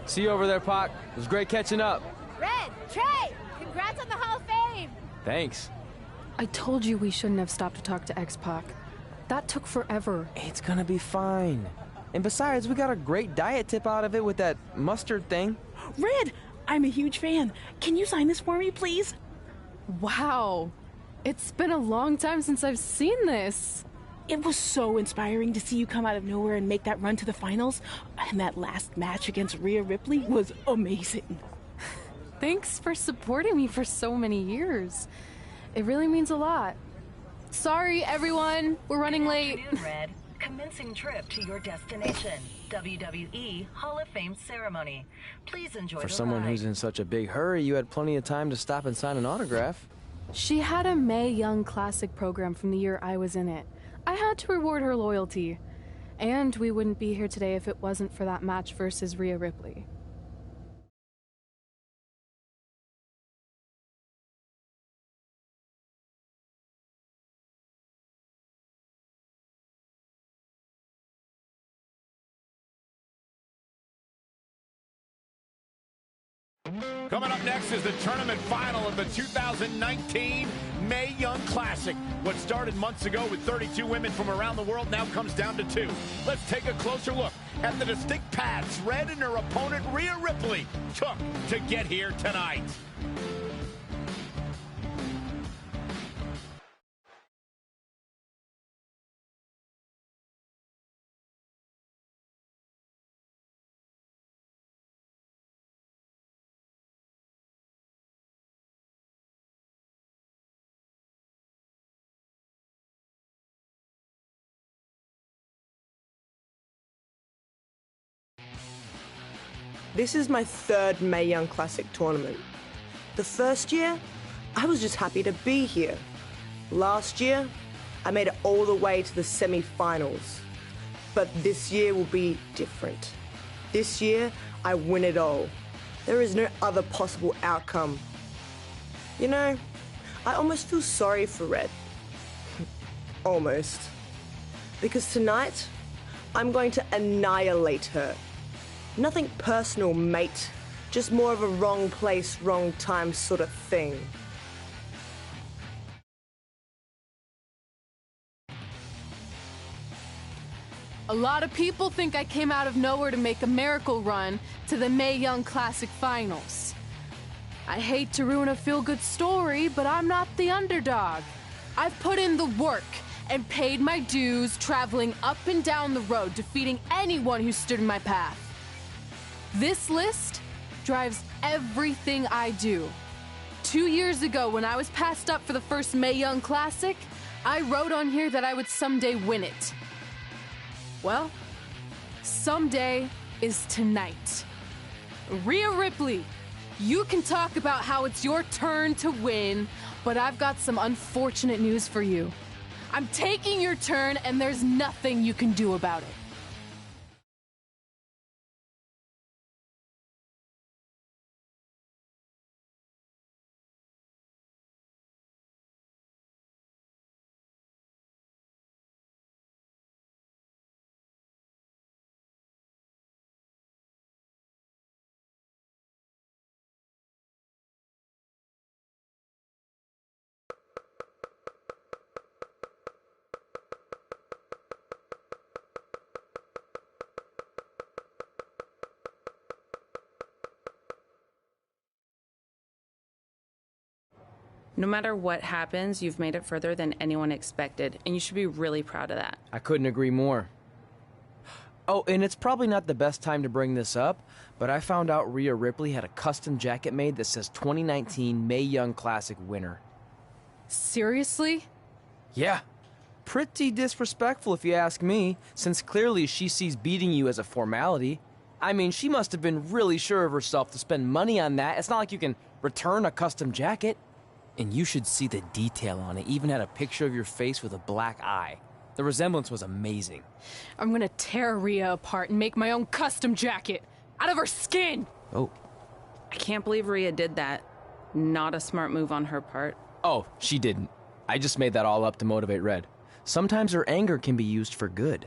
See you over there, Pac. It was great catching up. Red, Trey, congrats on the Hall of Fame. Thanks. I told you we shouldn't have stopped to talk to X-Pac. That took forever. It's gonna be fine. And besides, we got a great diet tip out of it with that mustard thing. Red, I'm a huge fan. Can you sign this for me, please? Wow. It's been a long time since I've seen this. It was so inspiring to see you come out of nowhere and make that run to the finals. And that last match against Rhea Ripley was amazing. Thanks for supporting me for so many years. It really means a lot. Sorry, everyone. We're running late. Good afternoon, Red. Commencing trip to your destination. WWE Hall of Fame ceremony. Please enjoy For the someone ride. who's in such a big hurry, you had plenty of time to stop and sign an autograph. She had a Mae Young Classic program from the year I was in it. I had to reward her loyalty. And we wouldn't be here today if it wasn't for that match versus Rhea Ripley. Coming up next is the tournament final of the 2019 Mae Young Classic. What started months ago with 32 women from around the world now comes down to 2. Let's take a closer look at the distinct paths Red and her opponent Rhea Ripley took to get here tonight. This is my 3rd Mae Young Classic tournament. The first year, I was just happy to be here. Last year, I made it all the way to the semi-finals. But this year will be different. This year, I win it all. There is no other possible outcome. You know, I almost feel sorry for Red. Almost. Because tonight, I'm going to annihilate her. Nothing personal, mate. Just more of a wrong place, wrong time sort of thing. A lot of people think I came out of nowhere to make a miracle run to the Mae Young Classic Finals. I hate to ruin a feel-good story, but I'm not the underdog. I've put in the work and paid my dues traveling up and down the road, defeating anyone who stood in my path. This list drives everything I do. 2 years ago, when I was passed up for the first Mae Young Classic, I wrote on here that I would someday win it. Well, someday is tonight. Rhea Ripley, you can talk about how it's your turn to win, but I've got some unfortunate news for you. I'm taking your turn, and there's nothing you can do about it. No matter what happens, you've made it further than anyone expected, and you should be really proud of that. I couldn't agree more. Oh, and it's probably not the best time to bring this up, but I found out Rhea Ripley had a custom jacket made that says 2019 Mae Young Classic winner. Seriously? Yeah. pretty disrespectful if you ask me, since clearly she sees beating you as a formality. I mean, she must have been really sure of herself to spend money on that. It's not like you can return a custom jacket. And you should see the detail on it. Even had a picture of your face with a black eye. The resemblance was amazing. I'm gonna tear Rhea apart and make my own custom jacket out of her skin. Oh. I can't believe Rhea did that. Not a smart move on her part. Oh, she didn't. I just made that all up to motivate Red. Sometimes her anger can be used for good.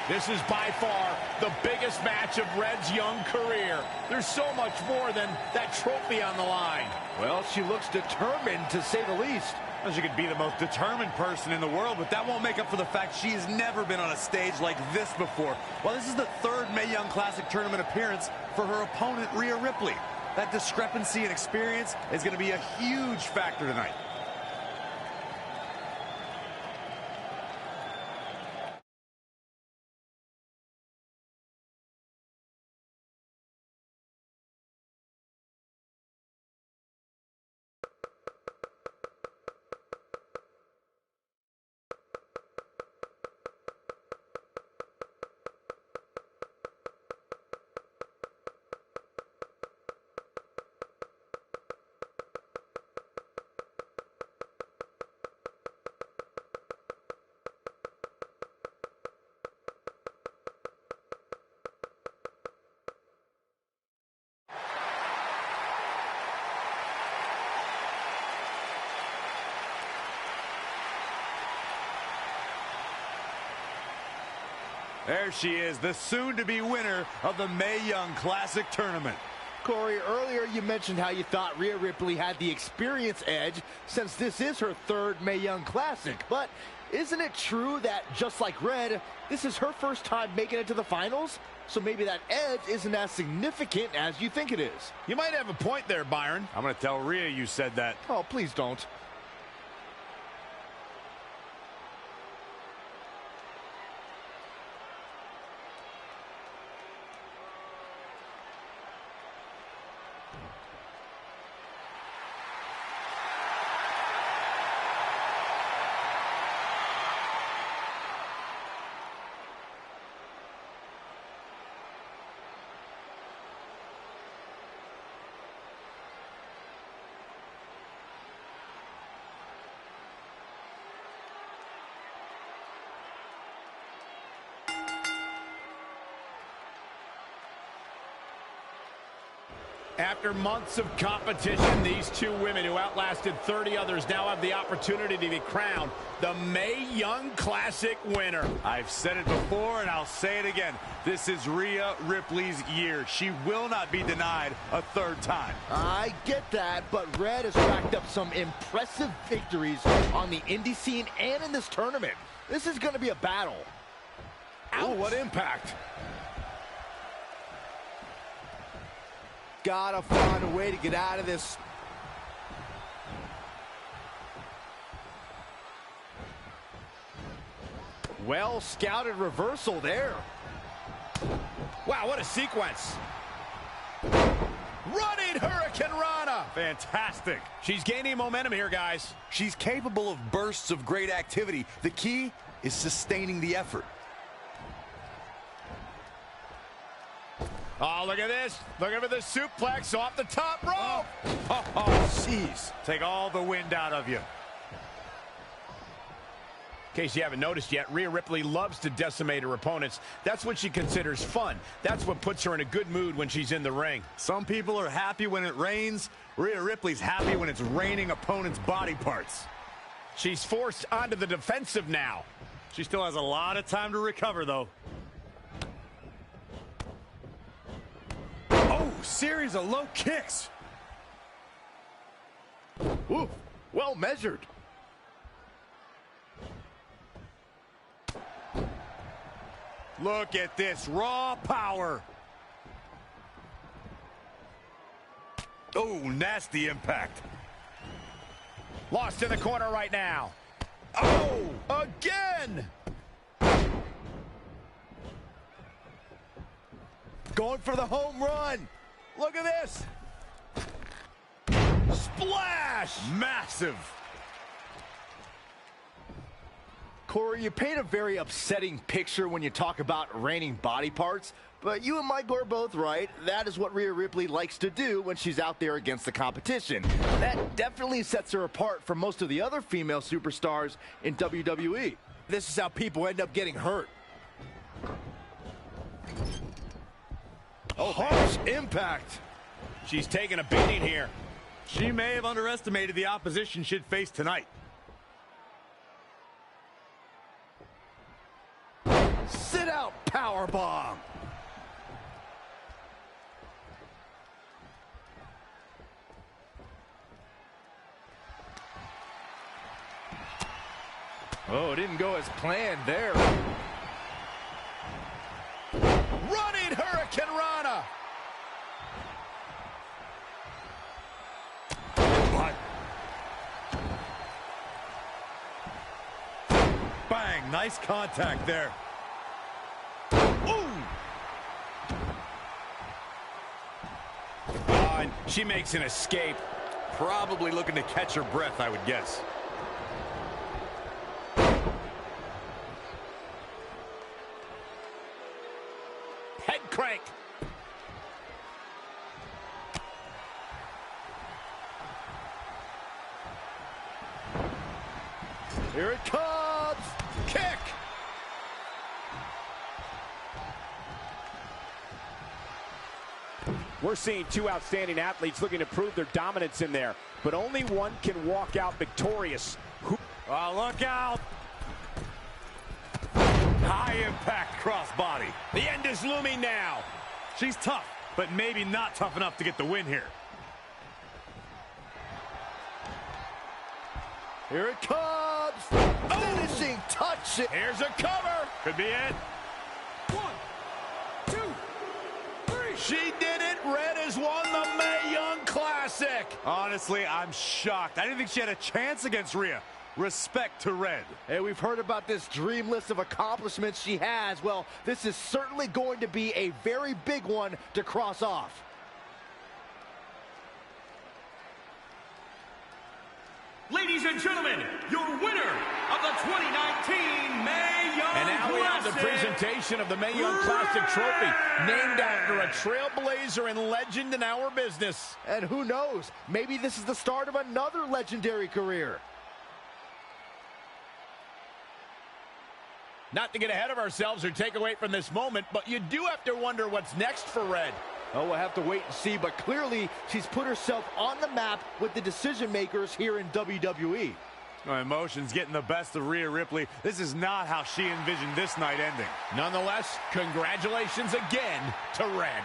This is by far the biggest match of Red's young career. There's so much more than that trophy on the line. Well, she looks determined, to say the least. Well, she could be the most determined person in the world, but that won't make up for the fact she has never been on a stage like this before. Well, this is the third Mae Young Classic tournament appearance for her opponent, Rhea Ripley. That discrepancy in experience is going to be a huge factor tonight. There she is, the soon-to-be winner of the Mae Young Classic Tournament. Corey, earlier you mentioned how you thought Rhea Ripley had the experience edge since this is her third Mae Young Classic. But isn't it true that, just like Red, this is her first time making it to the finals? So maybe that edge isn't as significant as you think it is. You might have a point there, Byron. I'm going to tell Rhea you said that. Oh, please don't. After months of competition, these two women who outlasted 30 others now have the opportunity to be crowned the Mae Young Classic winner. I've said it before and I'll say it again. This is Rhea Ripley's year. She will not be denied a third time. I get that, but Red has racked up some impressive victories on the indie scene and in this tournament. This is going to be a battle. Oh, what impact. Gotta find a way to get out of this. Well scouted reversal there. Wow, what a sequence. Running Hurricane Rana. Fantastic. She's gaining momentum here, guys. She's capable of bursts of great activity. The key is sustaining the effort. Oh, look at this. Look at the suplex off the top rope. Oh, jeez. Take all the wind out of you. In case you haven't noticed yet, Rhea Ripley loves to decimate her opponents. That's what she considers fun. That's what puts her in a good mood when she's in the ring. Some people are happy when it rains. Rhea Ripley's happy when it's raining opponents' body parts. She's forced onto the defensive now. She still has a lot of time to recover, though. series of low kicks. Ooh, well measured. Look at this raw power. Oh, nasty impact. Lost in the corner right now. Oh, again! Going for the home run. Look at this. Splash! Massive. Corey, you paint a very upsetting picture when you talk about raining body parts, but you and Mike are both right. That is what Rhea Ripley likes to do when she's out there against the competition. That definitely sets her apart from most of the other female superstars in WWE. This is how people end up getting hurt. Oh, harsh impact. She's taking a beating here. She may have underestimated the opposition she'd face tonight. Sit out powerbomb. Oh, it didn't go as planned there. Running Hurricane Rana. What? Bang, nice contact there. And she makes an escape. Probably looking to catch her breath, I would guess. Head crank. Here it comes. Kick. We're seeing two outstanding athletes looking to prove their dominance in there, but only one can walk out victorious. Oh, look out. High impact crossbody. The end is looming now. She's tough, but maybe not tough enough to get the win here. Here it comes. Finishing touch. Here's a cover. Could be it. 1, 2, 3. She did it. Red has won the Mae Young Classic. Honestly, I'm shocked. I didn't think she had a chance against Rhea. Respect to Red. Hey, we've heard about this dream list of accomplishments she has. Well, this is certainly going to be a very big one to cross off. Ladies and gentlemen, your winner of the 2019 Mae Young And now we have the Classic, presentation of the Mae Young Classic trophy, named after a trailblazer and legend in our business. And who knows, maybe this is the start of another legendary career. Not to get ahead of ourselves or take away from this moment, but you do have to wonder what's next for Red. Oh, we'll have to wait and see, but clearly she's put herself on the map with the decision makers here in WWE. My emotions getting the best of Rhea Ripley. This is not how she envisioned this night ending. Nonetheless, congratulations again to Red.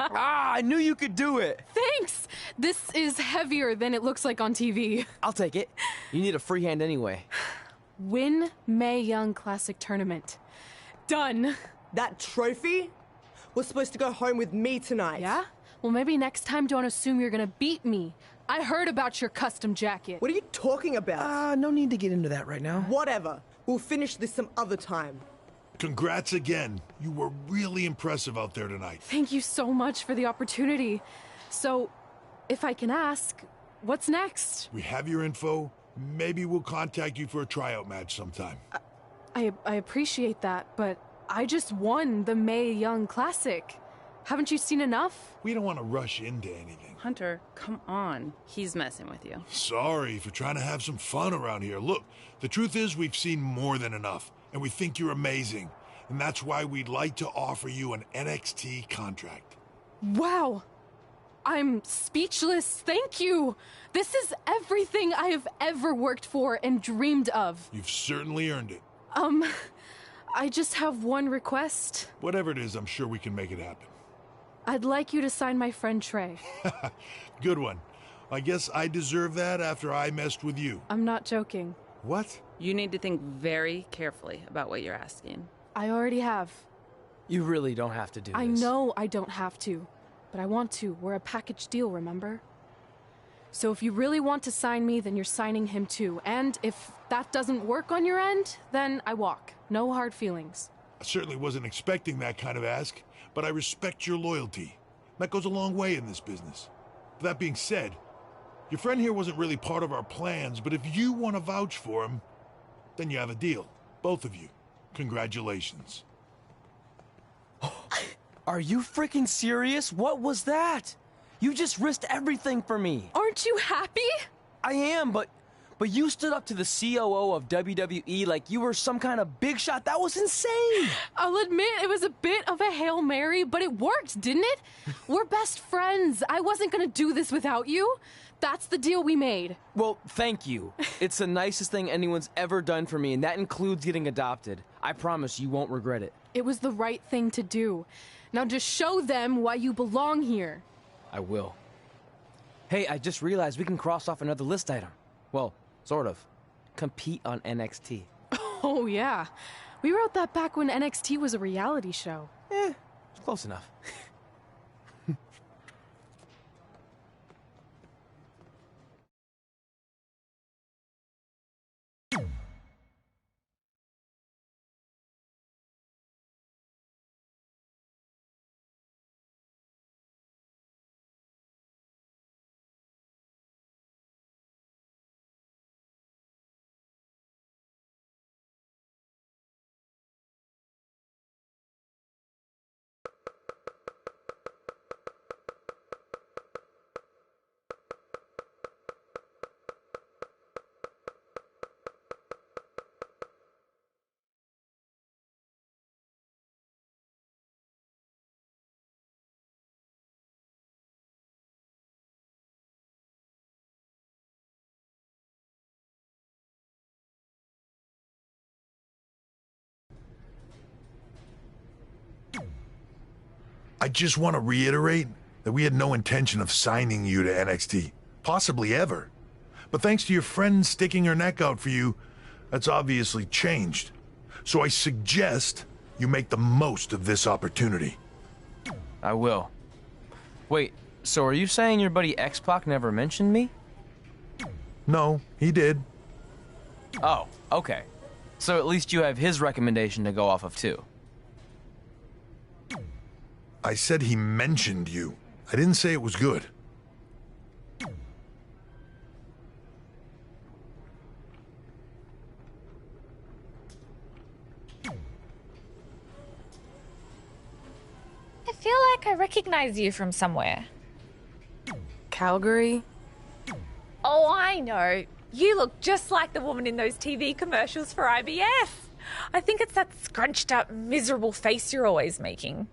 I knew you could do it. Thanks! This is heavier than it looks like on TV. I'll take it. You need a free hand anyway. Win Mae Young Classic Tournament. Done. That trophy was supposed to go home with me tonight. Yeah? Well, maybe next time don't assume you're gonna beat me. I heard about your custom jacket. What are you talking about? No need to get into that right now. Whatever. We'll finish this some other time. Congrats again. You were really impressive out there tonight. Thank you so much for the opportunity. So, if I can ask, what's next? We have your info. Maybe we'll contact you for a tryout match sometime. I appreciate that, but I just won the Mae Young Classic. Haven't you seen enough? We don't want to rush into anything. Hunter, come on. He's messing with you. Sorry for trying to have some fun around here. Look, the truth is we've seen more than enough, and we think you're amazing. And that's why we'd like to offer you an NXT contract. Wow! I'm speechless. Thank you! This is everything I have ever worked for and dreamed of. You've certainly earned it. I just have one request. Whatever it is, I'm sure we can make it happen. I'd like you to sign my friend Trey. Good one. I guess I deserve that after I messed with you. I'm not joking. What? You need to think very carefully about what you're asking. I already have. You really don't have to do this. I know I don't have to, but I want to. We're a package deal, remember? So if you really want to sign me, then you're signing him too. And if that doesn't work on your end, then I walk. No hard feelings. I certainly wasn't expecting that kind of ask, but I respect your loyalty. That goes a long way in this business. That being said, your friend here wasn't really part of our plans, but if you want to vouch for him, then you have a deal. Both of you. Congratulations. Are you freaking serious? What was that? You just risked everything for me. Aren't you happy? I am, but you stood up to the COO of WWE like you were some kind of big shot. That was insane. I'll admit it was a bit of a Hail Mary, but it worked, didn't it? We're best friends. I wasn't gonna do this without you. That's the deal we made. Well, thank you. It's the nicest thing anyone's ever done for me, and that includes getting adopted. I promise you won't regret it. It was the right thing to do. Now just show them why you belong here. I will. Hey, I just realized we can cross off another list item. Well, sort of. Compete on NXT. Oh, yeah. We wrote that back when NXT was a reality show. It's close enough. I just want to reiterate that we had no intention of signing you to NXT, possibly ever. But thanks to your friend sticking her neck out for you, that's obviously changed. So I suggest you make the most of this opportunity. I will. Wait, so are you saying your buddy X-Pac never mentioned me? No, he did. Oh, okay. So at least you have his recommendation to go off of too. I said he mentioned you. I didn't say it was good. I feel like I recognize you from somewhere. Calgary? Oh, I know. You look just like the woman in those TV commercials for IBS. I think it's that scrunched up, miserable face you're always making.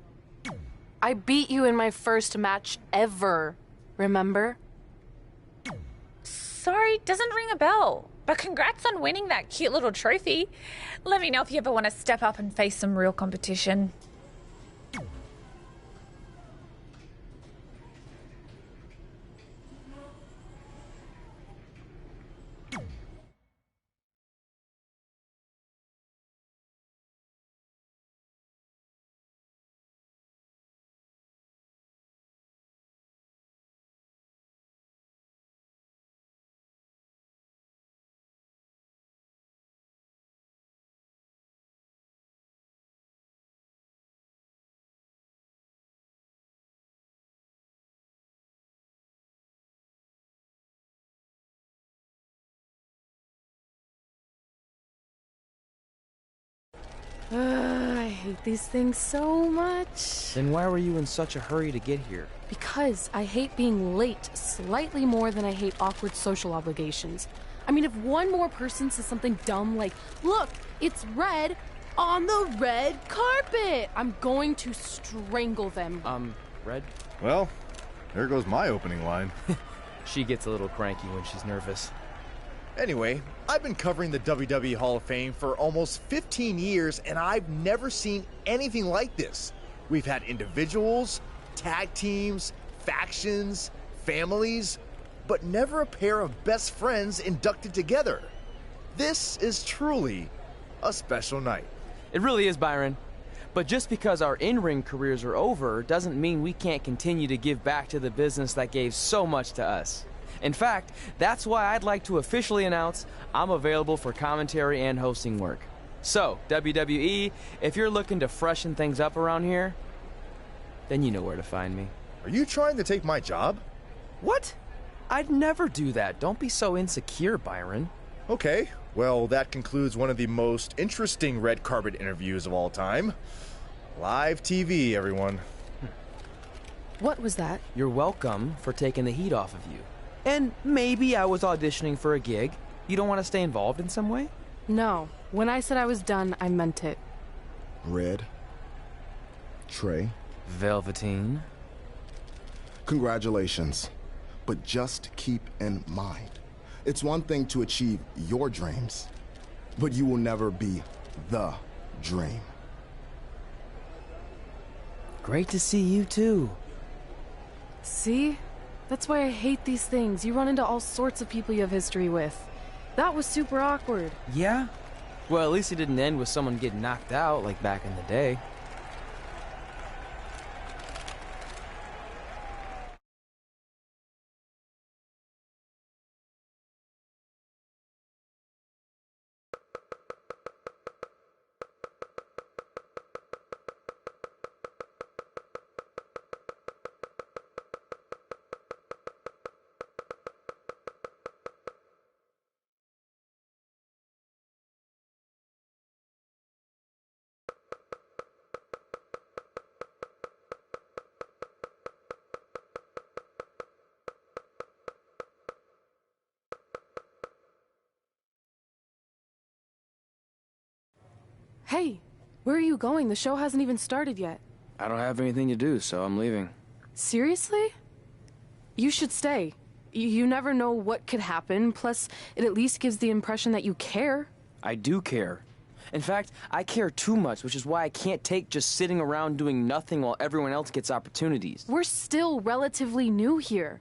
I beat you in my first match ever, remember? Sorry, doesn't ring a bell. But congrats on winning that cute little trophy. Let me know if you ever want to step up and face some real competition. I hate these things so much. Then why were you in such a hurry to get here? Because I hate being late slightly more than I hate awkward social obligations. I mean, if one more person says something dumb like, look, it's red on the red carpet, I'm going to strangle them. Red? Well, there goes my opening line. She gets a little cranky when she's nervous. Anyway, I've been covering the WWE Hall of Fame for almost 15 years, and I've never seen anything like this. We've had individuals, tag teams, factions, families, but never a pair of best friends inducted together. This is truly a special night. It really is, Byron. But just because our in-ring careers are over doesn't mean we can't continue to give back to the business that gave so much to us. In fact, that's why I'd like to officially announce I'm available for commentary and hosting work. So, WWE, if you're looking to freshen things up around here, then you know where to find me. Are you trying to take my job? What? I'd never do that. Don't be so insecure, Byron. Okay, well, that concludes one of the most interesting red carpet interviews of all time. Live TV, everyone. What was that? You're welcome for taking the heat off of you. And maybe I was auditioning for a gig. You don't want to stay involved in some way? No. When I said I was done, I meant it. Red. Trey. Velveteen. Congratulations. But just keep in mind, it's one thing to achieve your dreams, but you will never be the dream. Great to see you too. See? That's why I hate these things. You run into all sorts of people you have history with. That was super awkward. Yeah? Well, at least it didn't end with someone getting knocked out like back in the day. Hey, where are you going? The show hasn't even started yet. I don't have anything to do, so I'm leaving. Seriously? You should stay. You never know what could happen, plus it at least gives the impression that you care. I do care. In fact, I care too much, which is why I can't take just sitting around doing nothing while everyone else gets opportunities. We're still relatively new here.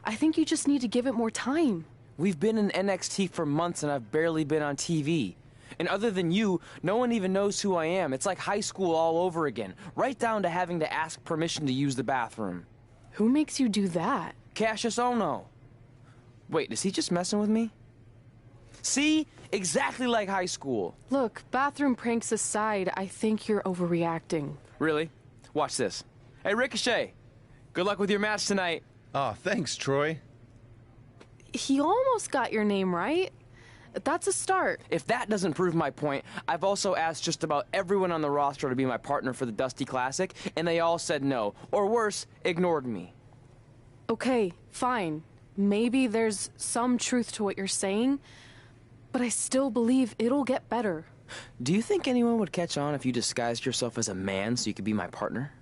I think you just need to give it more time. We've been in NXT for months and I've barely been on TV. And other than you, no one even knows who I am. It's like high school all over again, right down to having to ask permission to use the bathroom. Who makes you do that? Cassius Ohno. Wait, is he just messing with me? See? Exactly like high school. Look, bathroom pranks aside, I think you're overreacting. Really? Watch this. Hey, Ricochet. Good luck with your match tonight. Aw, thanks, Troy. He almost got your name right. That's a start. If that doesn't prove my point, I've also asked just about everyone on the roster to be my partner for the Dusty Classic, and they all said no. Or worse, ignored me. Okay, fine. Maybe there's some truth to what you're saying, but I still believe it'll get better. Do you think anyone would catch on if you disguised yourself as a man so you could be my partner?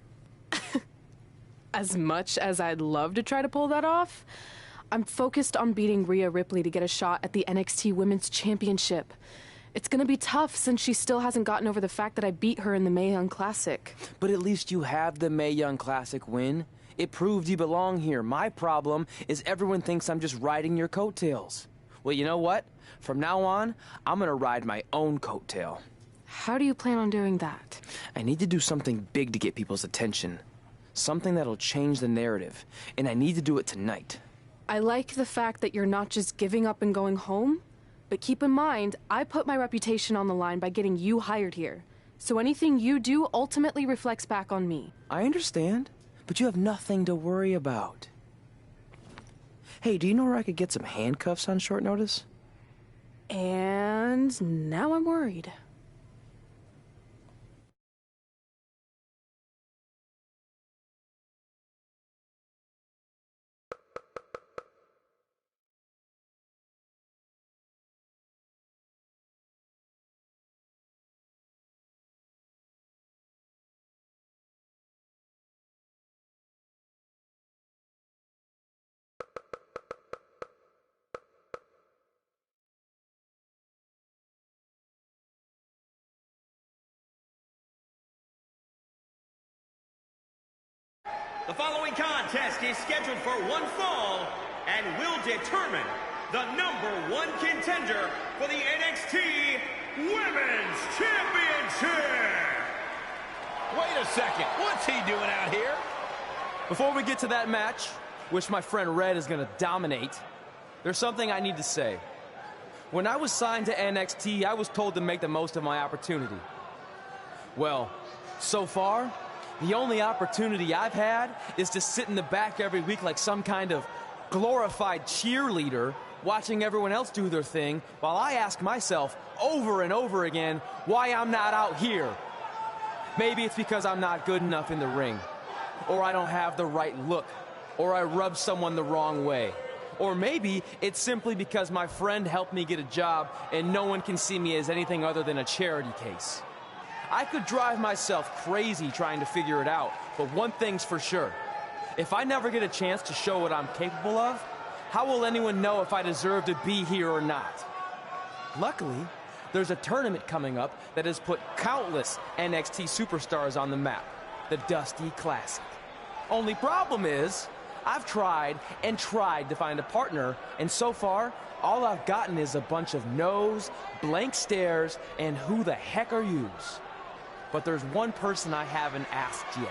As much as I'd love to try to pull that off, I'm focused on beating Rhea Ripley to get a shot at the NXT Women's Championship. It's gonna be tough since she still hasn't gotten over the fact that I beat her in the Mae Young Classic. But at least you have the Mae Young Classic win. It proved you belong here. My problem is everyone thinks I'm just riding your coattails. Well, you know what? From now on, I'm gonna ride my own coattail. How do you plan on doing that? I need to do something big to get people's attention. Something that'll change the narrative. And I need to do it tonight. I like the fact that you're not just giving up and going home, but keep in mind, I put my reputation on the line by getting you hired here. So anything you do ultimately reflects back on me. I understand, but you have nothing to worry about. Hey, do you know where I could get some handcuffs on short notice? And now I'm worried. The following contest is scheduled for one fall and will determine the #1 contender for the NXT Women's Championship. Wait a second, what's he doing out here? Before we get to that match, which my friend Red is going to dominate, there's something I need to say. When I was signed to NXT, I was told to make the most of my opportunity. Well, so far, the only opportunity I've had is to sit in the back every week like some kind of glorified cheerleader, watching everyone else do their thing, while I ask myself over and over again why I'm not out here. Maybe it's because I'm not good enough in the ring, or I don't have the right look, or I rub someone the wrong way. Or maybe it's simply because my friend helped me get a job and no one can see me as anything other than a charity case. I could drive myself crazy trying to figure it out, but one thing's for sure. If I never get a chance to show what I'm capable of, how will anyone know if I deserve to be here or not? Luckily, there's a tournament coming up that has put countless NXT superstars on the map, the Dusty Classic. Only problem is, I've tried and tried to find a partner, and so far, all I've gotten is a bunch of no's, blank stares, and who the heck are yous? But there's one person I haven't asked yet.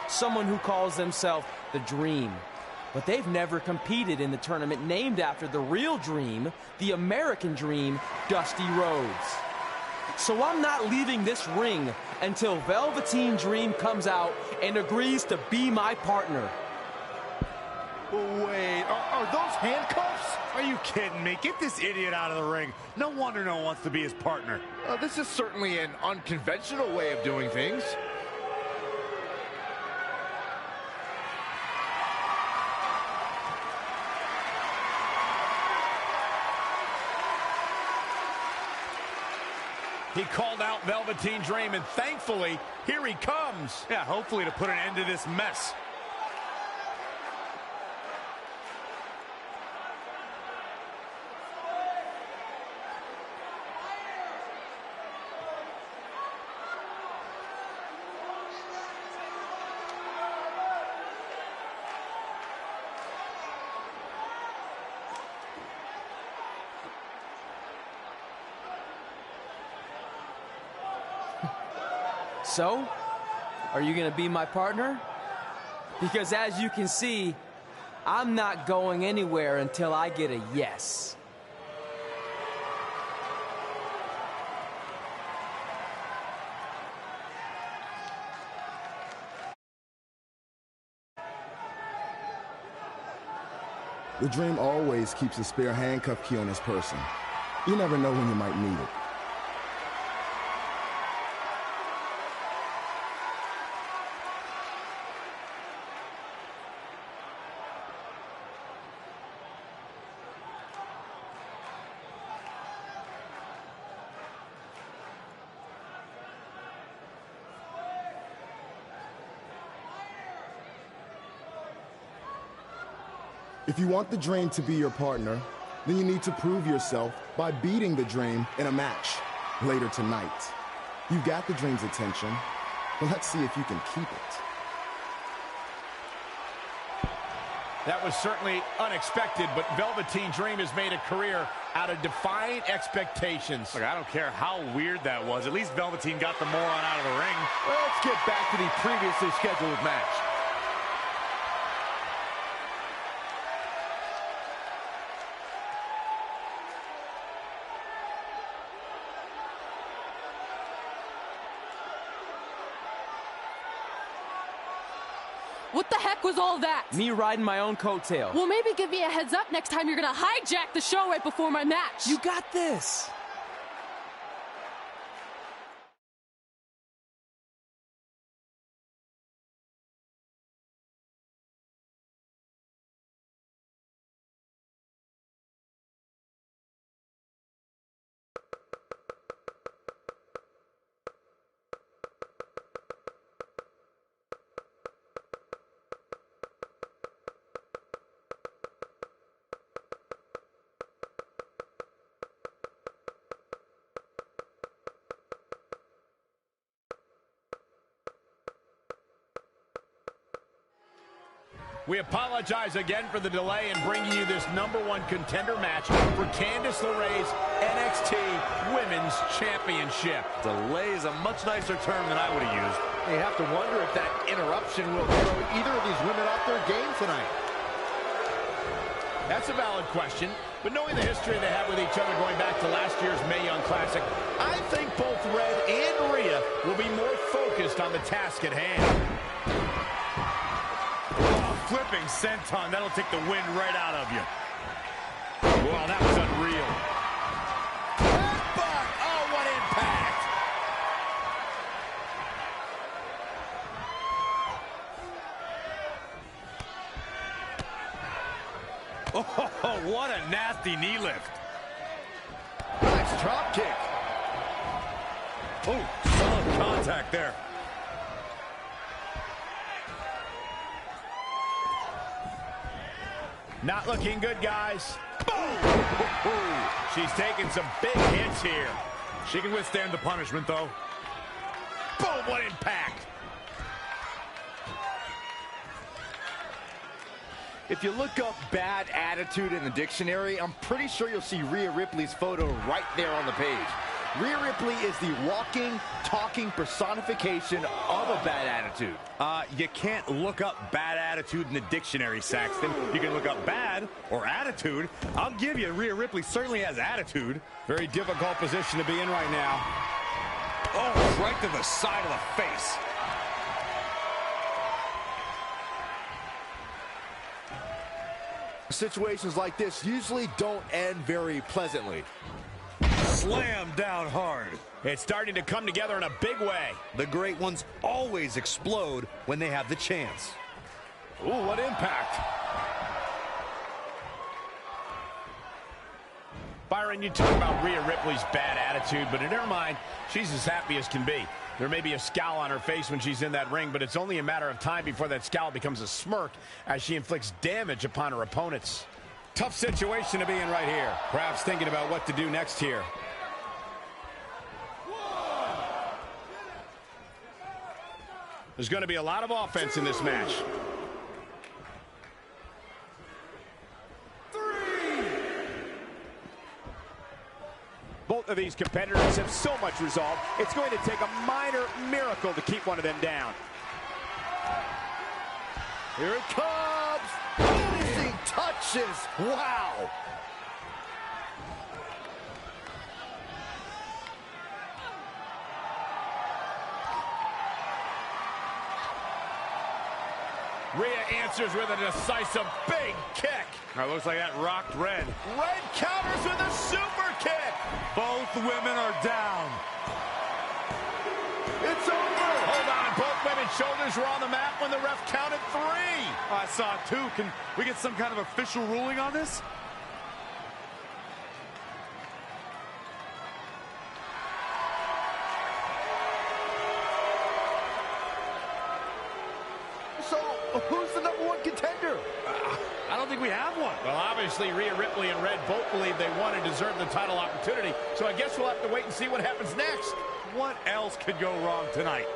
Someone who calls themselves the Dream. But they've never competed in the tournament named after the real Dream, the American Dream, Dusty Rhodes. So I'm not leaving this ring until Velveteen Dream comes out and agrees to be my partner. Wait, are those handcuffs? Are you kidding me? Get this idiot out of the ring. No wonder no one wants to be his partner. This is certainly an unconventional way of doing things. He called out Velveteen Dream, and thankfully, here he comes. Yeah, hopefully to put an end to this mess. So, are you going to be my partner? Because as you can see, I'm not going anywhere until I get a yes. The Dream always keeps a spare handcuff key on his person. You never know when you might need it. If you want the Dream to be your partner, then you need to prove yourself by beating the Dream in a match later tonight. You got the Dream's attention, but let's see if you can keep it. That was certainly unexpected, but Velveteen Dream has made a career out of defying expectations. Look, I don't care how weird that was. At least Velveteen got the moron out of the ring. Well, let's get back to the previously scheduled match. What the heck was all that? Me riding my own coattail. Well, maybe give me a heads up next time you're gonna hijack the show right before my match. You got this. We apologize again for the delay in bringing you this #1 contender match for Candice LeRae's NXT Women's Championship. Delay is a much nicer term than I would have used. You have to wonder if that interruption will throw either of these women off their game tonight. That's a valid question, but knowing the history they have with each other going back to last year's Mae Young Classic, I think both Red and Rhea will be more focused on the task at hand. Flipping senton, that'll take the wind right out of you. Wow, that was unreal. Headbutt! Oh, what impact! Oh, what a nasty knee lift. Nice drop kick. Oh, solid contact there. Not looking good, guys. Boom! She's taking some big hits here. She can withstand the punishment, though. Boom, what impact! If you look up bad attitude in the dictionary, I'm pretty sure you'll see Rhea Ripley's photo right there on the page. Rhea Ripley is the walking, talking personification of a bad attitude. You can't look up bad attitude in the dictionary, Saxton. You can look up bad or attitude. I'll give you, Rhea Ripley certainly has attitude. Very difficult position to be in right now. Oh, right to the side of the face. Situations like this usually don't end very pleasantly. Slam down hard. It's starting to come together in a big way. The great ones always explode when they have the chance. Ooh, what impact. Byron, you talk about Rhea Ripley's bad attitude, but in her mind, she's as happy as can be. There may be a scowl on her face when she's in that ring, but it's only a matter of time before that scowl becomes a smirk as she inflicts damage upon her opponents. Tough situation to be in right here. Perhaps thinking about what to do next here. There's going to be a lot of offense in this match. Both of these competitors have so much resolve, it's going to take a minor miracle to keep one of them down. Here it comes! Finishing touches! Wow! Rhea answers with a decisive big kick. That looks like that rocked Red. Red counters with a super kick. Both women are down. It's over! Hold on, both women's shoulders were on the mat when the ref counted 3. I saw it too. Can we get some kind of official ruling on this? So, who's the #1 contender? I don't think we have one. Well, obviously, Rhea Ripley and Red both believe they won and deserve the title opportunity, so I guess we'll have to wait and see what happens next. What else could go wrong tonight?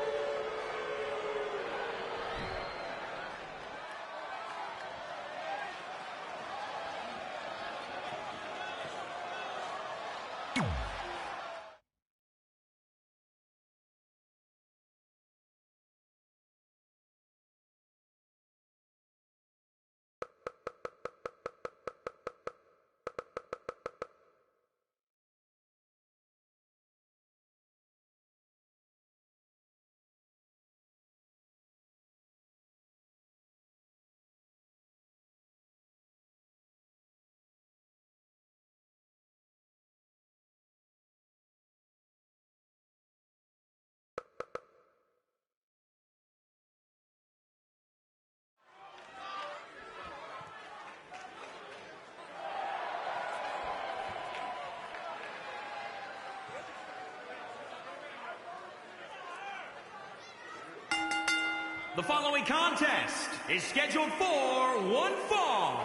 The following contest is scheduled for one fall.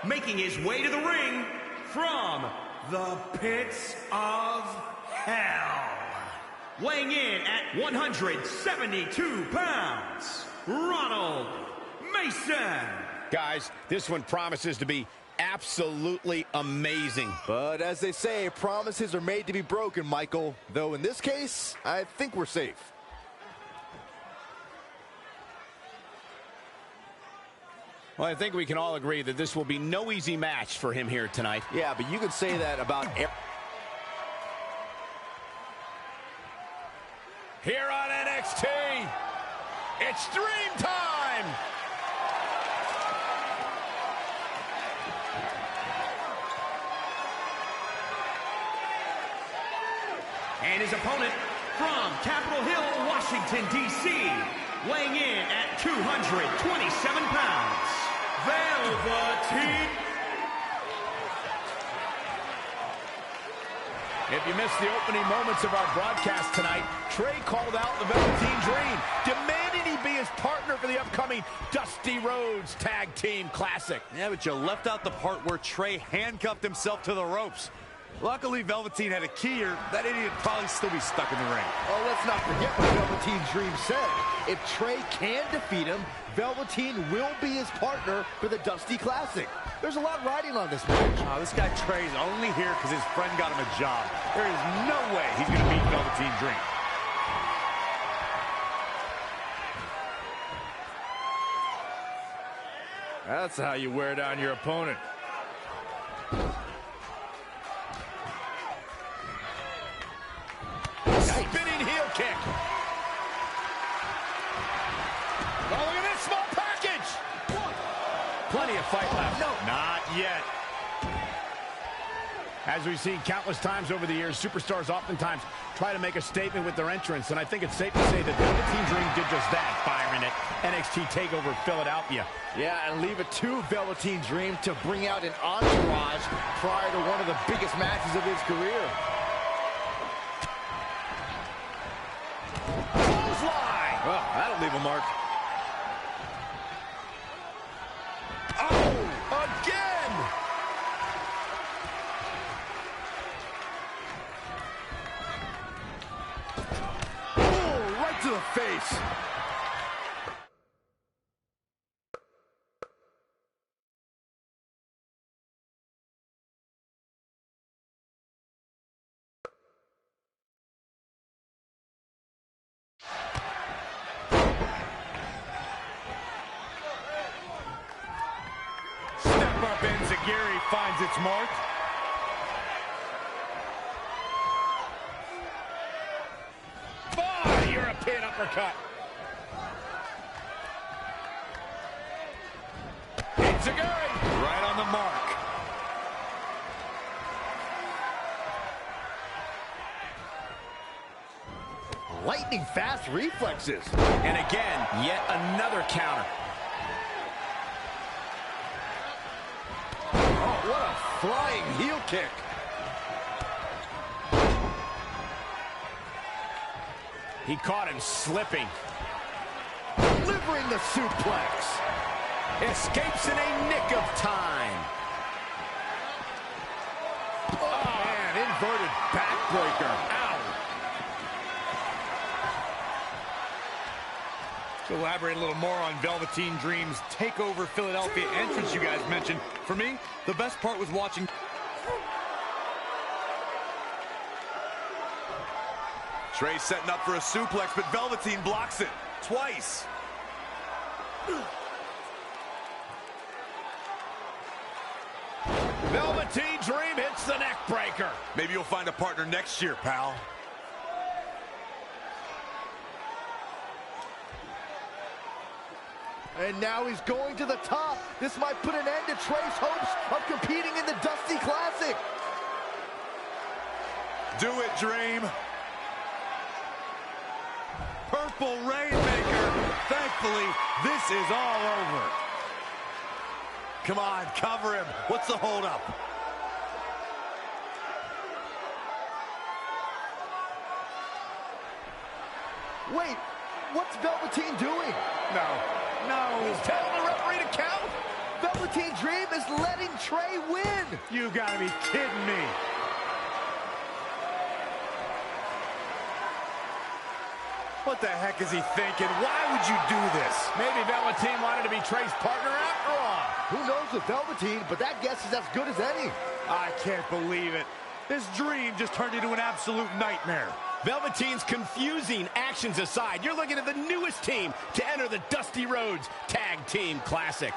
Making his way to the ring from the pits of hell. Weighing in at 172 pounds, Ronald Grayson. Guys, this one promises to be absolutely amazing. But as they say, promises are made to be broken, Michael. Though in this case, I think we're safe. Well, I think we can all agree that this will be no easy match for him here tonight. Yeah, but you could say that about Here on NXT, it's Dream Time! And his opponent from Capitol Hill, Washington, D.C., weighing in at 227 pounds, Velveteen. If you missed the opening moments of our broadcast tonight, Trey called out the Velveteen Dream, demanding he be his partner for the upcoming Dusty Rhodes Tag Team Classic. Yeah, but you left out the part where Trey handcuffed himself to the ropes. Luckily, Velveteen had a key, or that idiot would probably still be stuck in the ring. Oh, let's not forget what Velveteen Dream said. If Trey can defeat him, Velveteen will be his partner for the Dusty Classic. There's a lot riding on this match. Oh, this guy Trey's only here because his friend got him a job. There is no way he's going to beat Velveteen Dream. That's how you wear down your opponent. Spinning heel kick. Oh, look at this small package. Plenty of fight left. No, not yet. As we've seen countless times over the years, superstars oftentimes try to make a statement with their entrance, and I think it's safe to say that Velveteen Dream did just that, firing at NXT TakeOver Philadelphia. Yeah, and leave it to Velveteen Dream to bring out an entourage prior to one of the biggest matches of his career. Clothesline! Well, that'll leave a mark. Oh, again! Oh, right to the face. Step up Enziguri finds its mark. Oh, European uppercut. Enziguri Right on the mark. Lightning fast reflexes. And again, yet another counter. Oh, what a flying heel kick. He caught him slipping. Delivering the suplex. Escapes in a nick of time. Oh, man, inverted backbreaker. Ow. To elaborate a little more on Velveteen Dream's TakeOver Philadelphia entrance you guys mentioned, for me, the best part was watching. Trey setting up for a suplex, but Velveteen blocks it twice. Velveteen Dream hits the neck breaker. Maybe you'll find a partner next year, pal. And now he's going to the top. This might put an end to Trey's hopes of competing in the Dusty Classic. Do it, Dream. Purple Rainmaker. Thankfully, this is all over. Come on, cover him. What's the holdup? Wait, what's Velveteen doing? No, He's telling the referee to count. Velveteen Dream is letting Trey win. you gotta be kidding me. What the heck is he thinking? Why would you do this? Maybe Velveteen wanted to be Trey's partner after all. Who knows with Velveteen, but that guess is as good as any. I can't believe it. This dream just turned into an absolute nightmare. Velveteen's confusing actions aside, you're looking at the newest team to enter the Dusty Rhodes Tag Team Classic.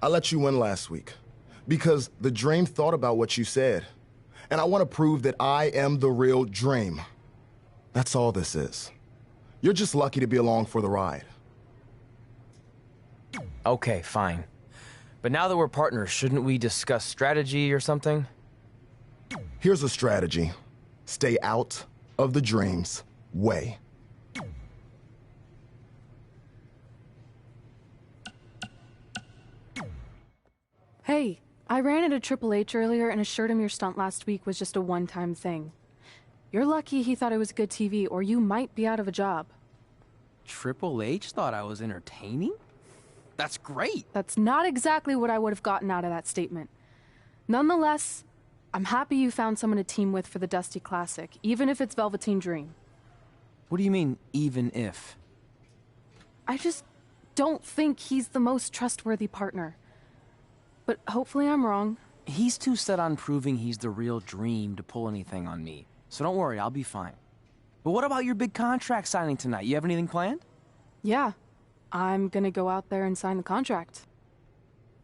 I let you win last week because the Dream thought about what you said. And I want to prove that I am the real Dream. That's all this is. You're just lucky to be along for the ride. Okay, fine. But now that we're partners, shouldn't we discuss strategy or something? Here's a strategy. Stay out of the Dream's way. Hey, I ran into Triple H earlier and assured him your stunt last week was just a one-time thing. You're lucky he thought it was good TV, or you might be out of a job. Triple H thought I was entertaining? That's great. That's not exactly what I would have gotten out of that statement. Nonetheless, I'm happy you found someone to team with for the Dusty Classic, even if it's Velveteen Dream. What do you mean, even if? I just don't think he's the most trustworthy partner. But hopefully I'm wrong. He's too set on proving he's the real Dream to pull anything on me. So don't worry, I'll be fine. But what about your big contract signing tonight? You have anything planned? Yeah, I'm gonna go out there and sign the contract.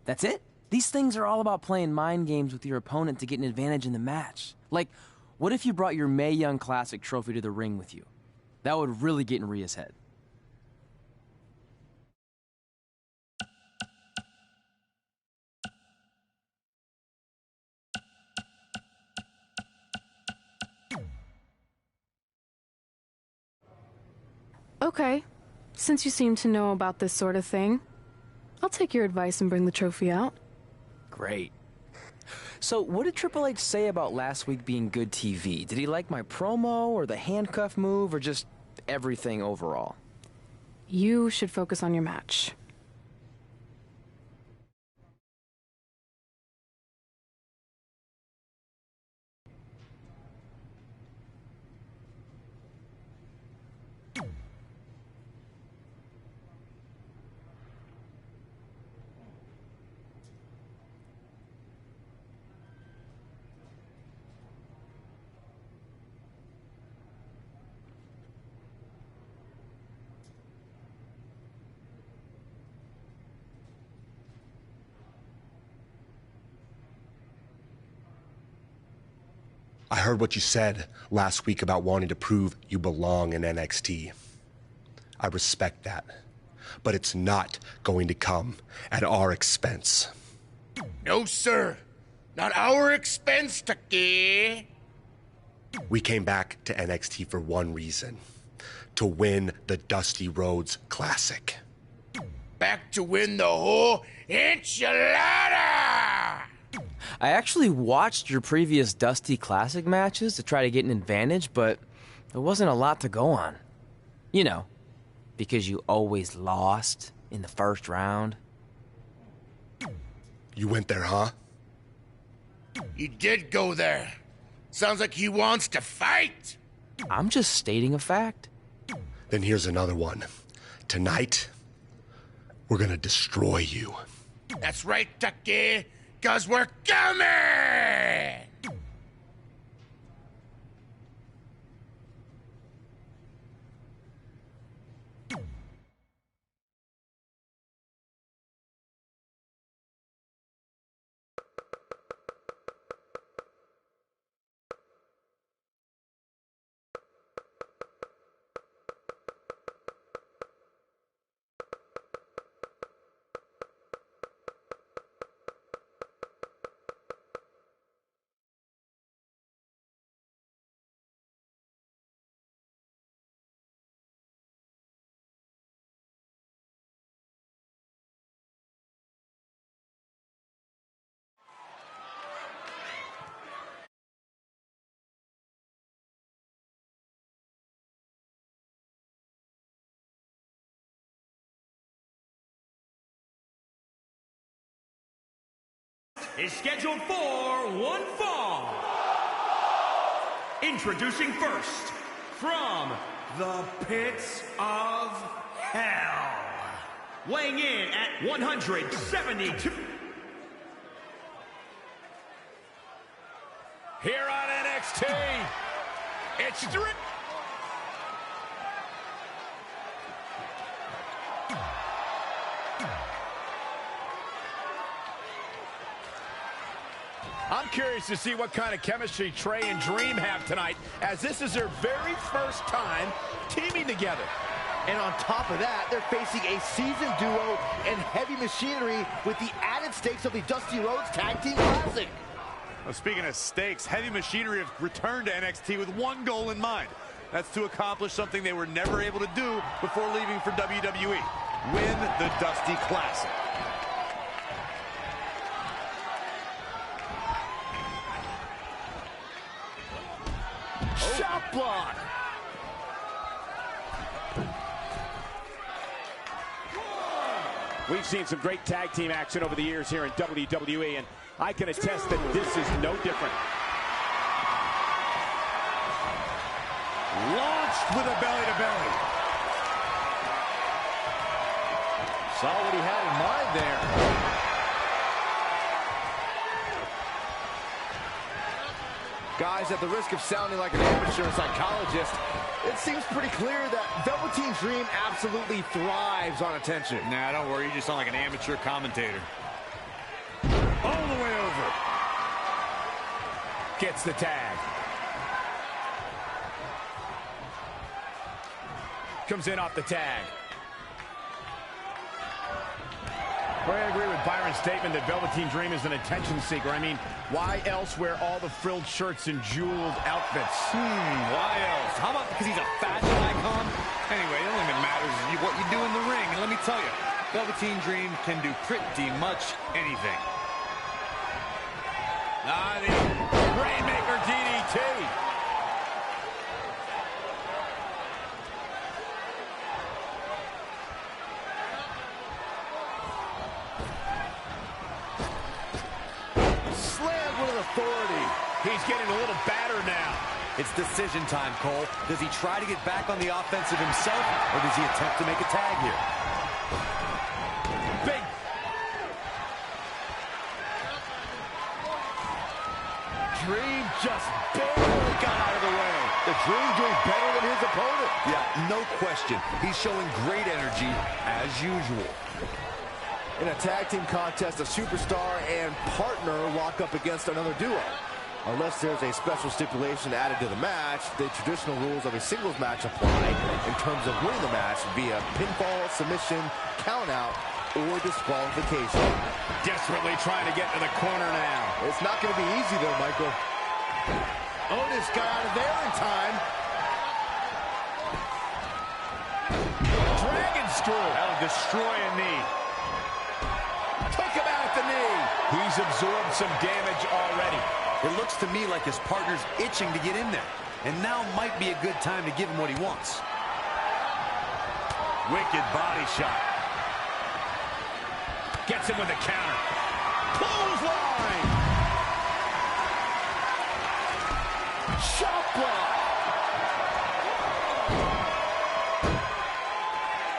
That's it? These things are all about playing mind games with your opponent to get an advantage in the match. Like, what if you brought your Mae Young Classic trophy to the ring with you? That would really get in Rhea's head. Okay, since you seem to know about this sort of thing, I'll take your advice and bring the trophy out. Great. So, what did Triple H say about last week being good TV? Did he like my promo, or the handcuff move, or just everything overall? You should focus on your match. I heard what you said last week about wanting to prove you belong in NXT. I respect that, but it's not going to come at our expense. No, sir. Not our expense, Tucky. We came back to NXT for one reason: to win the Dusty Rhodes Classic. Back to win the whole enchilada! I actually watched your previous Dusty Classic matches to try to get an advantage, but there wasn't a lot to go on. You know, because you always lost in the first round. You went there, huh? He did go there. Sounds like he wants to fight. I'm just stating a fact. Then here's another one. Tonight, we're gonna destroy you. That's right, Tucky, 'cause we're coming! is scheduled for one fall. Introducing first, from the pits of hell, weighing in at 172. Here on NXT, it's Drew. I'm curious to see what kind of chemistry Trey and Dream have tonight, as this is their very first time teaming together. And on top of that, they're facing a seasoned duo and heavy machinery with the added stakes of the Dusty Rhodes Tag Team Classic. Well, speaking of stakes, Heavy Machinery have returned to NXT with one goal in mind. That's to accomplish something they were never able to do before leaving for WWE. Win the Dusty Classic. Shot block. We've seen some great tag team action over the years here in WWE, and I can attest that this is no different. Launched with a belly-to-belly. Saw what he had in mind there. Guys, at the risk of sounding like an amateur psychologist, it seems pretty clear that Velveteen Dream absolutely thrives on attention. Nah, don't worry, you just sound like an amateur commentator. All the way over. Gets the tag. Comes in off the tag. Well, I agree with Byron's statement that Velveteen Dream is an attention seeker. I mean, why else wear all the frilled shirts and jeweled outfits? Why else? How about because he's a fashion icon? Anyway, the only thing that matters is what you do in the ring. And let me tell you, Velveteen Dream can do pretty much anything. The Rainmaker DDT. Authority. He's getting a little battered now. It's decision time, Cole. Does he try to get back on the offensive himself, or does he attempt to make a tag here? Big. Dream just barely got out of the way. The Dream doing better than his opponent. Yeah, no question. He's showing great energy as usual. In a tag team contest, a superstar and partner lock up against another duo. Unless there's a special stipulation added to the match, the traditional rules of a singles match apply in terms of winning the match via pinfall, submission, countout, or disqualification. Desperately trying to get to the corner now. It's not going to be easy, though, Michael. Otis got out of there in time. Dragon screw. That'll destroy a knee. Took him out at the knee. He's absorbed some damage already. It looks to me like his partner's itching to get in there. And now might be a good time to give him what he wants. Wicked body shot. Gets him with a counter. Clothesline. Shot block.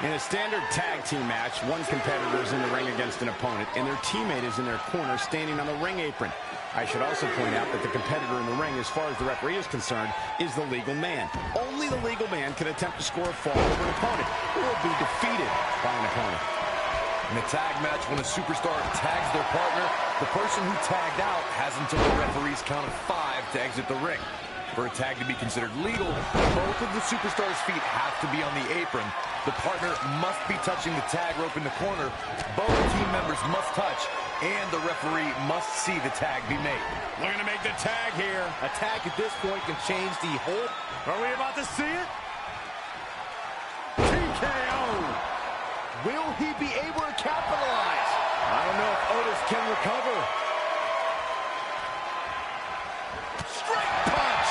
In a standard tag team match, one competitor is in the ring against an opponent, and their teammate is in their corner standing on the ring apron. I should also point out that the competitor in the ring, as far as the referee is concerned, is the legal man. Only the legal man can attempt to score a fall over an opponent or be defeated by an opponent. In a tag match, when a superstar tags their partner, the person who tagged out has until the referee's count of 5 to exit the ring. For a tag to be considered legal, both of the superstars' feet have to be on the apron. The partner must be touching the tag rope in the corner. Both team members must touch, and the referee must see the tag be made. Looking to make the tag here. A tag at this point can change the whole... Are we about to see it? TKO! Will he be able to capitalize? I don't know if Otis can recover. Straight punch.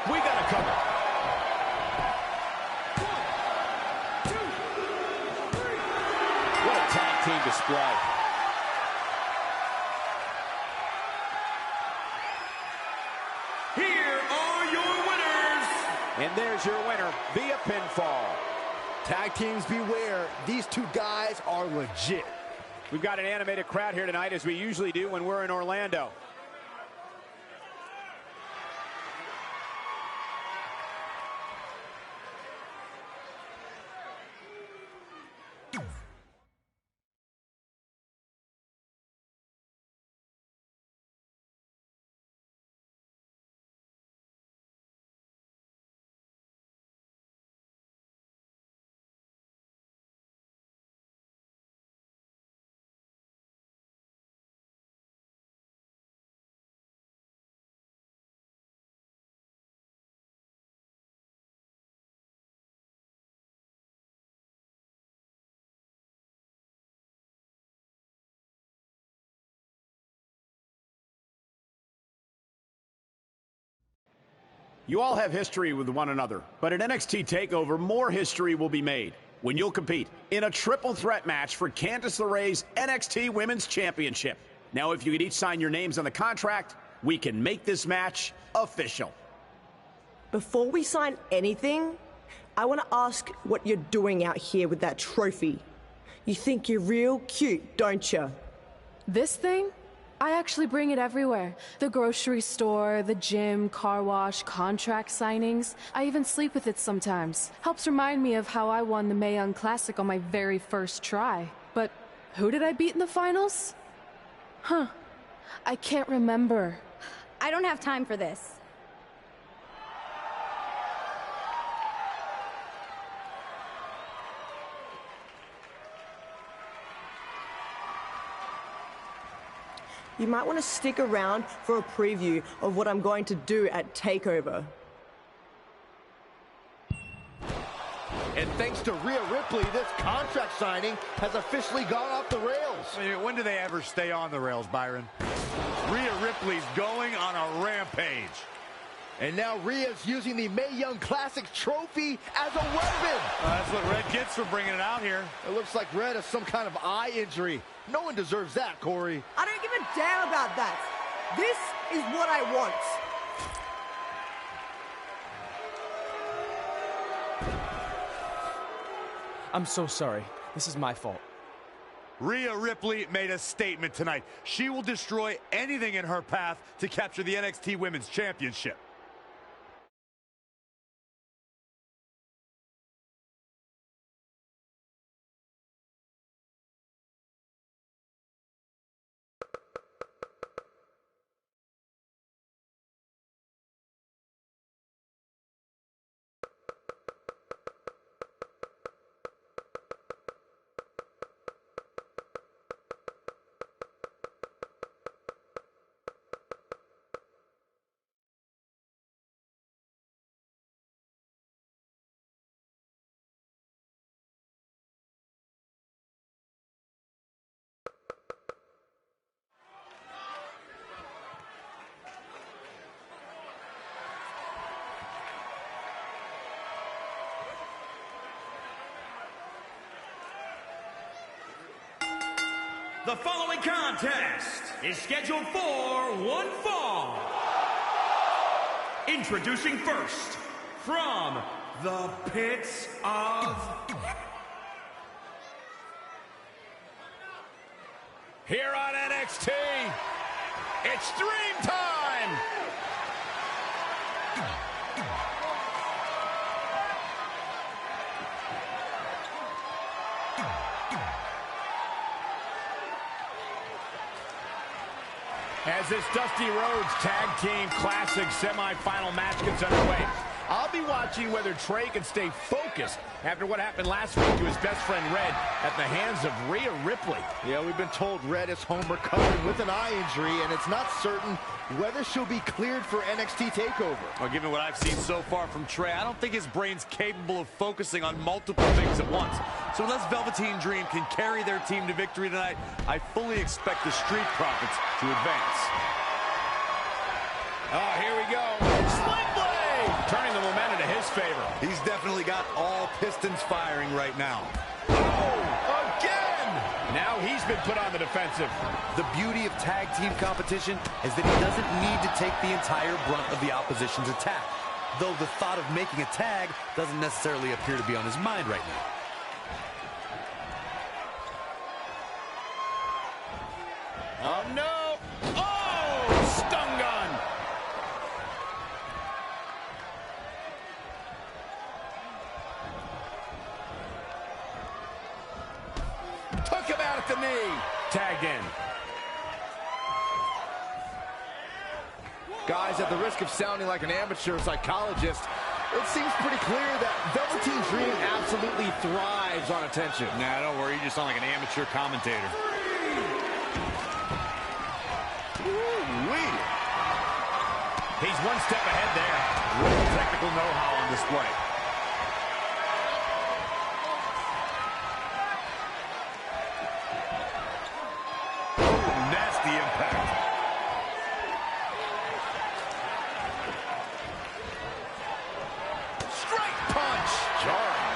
We got to cover. 1, 2, 3. What a tag team display. And there's your winner via pinfall. Tag teams beware. These two guys are legit. We've got an animated crowd here tonight, as we usually do when we're in Orlando. You all have history with one another, but at NXT TakeOver, more history will be made when you'll compete in a triple threat match for Candice LeRae's NXT Women's Championship. Now, if you could each sign your names on the contract, we can make this match official. Before we sign anything, I want to ask what you're doing out here with that trophy. You think you're real cute, don't you? This thing? I actually bring it everywhere. The grocery store, the gym, car wash, contract signings. I even sleep with it sometimes. Helps remind me of how I won the Mae Young Classic on my very first try. But who did I beat in the finals? Huh. I can't remember. I don't have time for this. You might want to stick around for a preview of what I'm going to do at TakeOver. And thanks to Rhea Ripley, this contract signing has officially gone off the rails. I mean, when do they ever stay on the rails, Byron? Rhea Ripley's going on a rampage. And now Rhea's using the Mae Young Classic trophy as a weapon. That's what Red gets for bringing it out here. It looks like Red has some kind of eye injury. No one deserves that, Corey. I don't give a damn about that. This is what I want. I'm so sorry. This is my fault. Rhea Ripley made a statement tonight. She will destroy anything in her path to capture the NXT Women's Championship. The following contest is scheduled for one fall. Introducing first, from the pits of... Here on NXT, it's Dream Time! As this Dusty Rhodes Tag Team Classic semifinal match gets underway, I'll be watching whether Trey can stay focused after what happened last week to his best friend Red at the hands of Rhea Ripley. Yeah, we've been told Red is home recovering with an eye injury, and it's not certain whether she'll be cleared for NXT TakeOver. Well, given what I've seen so far from Trey, I don't think his brain's capable of focusing on multiple things at once. So unless Velveteen Dream can carry their team to victory tonight, I fully expect the Street Profits to advance. Oh, here we go. Sling Blade! Turning the momentum to his favor. He's definitely got all pistons firing right now. Oh, again! Now he's been put on the defensive. The beauty of tag team competition is that he doesn't need to take the entire brunt of the opposition's attack. though the thought of making a tag doesn't necessarily appear to be on his mind right now. Oh, no! Oh! Stun gun! Took him out at the knee. Tagged in. Guys, at the risk of sounding like an amateur psychologist, it seems pretty clear that Velveteen Dream absolutely thrives on attention. Nah, don't worry. You just sound like an amateur commentator. Ooh-wee. He's one step ahead there. Real technical know-how on display. Nasty impact. Straight punch. Jarring.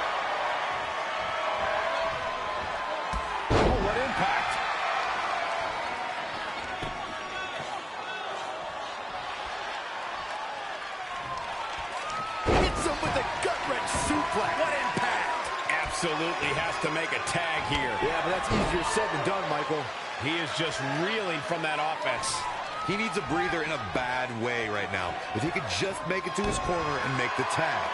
Oh, what impact. Hits him with a gut-wrench suplex. What impact. Absolutely has to make a tag here. Yeah, but that's easier said than done, Michael. He is just reeling from that offense. He needs a breather in a bad way right now. If he could just make it to his corner and make the tag.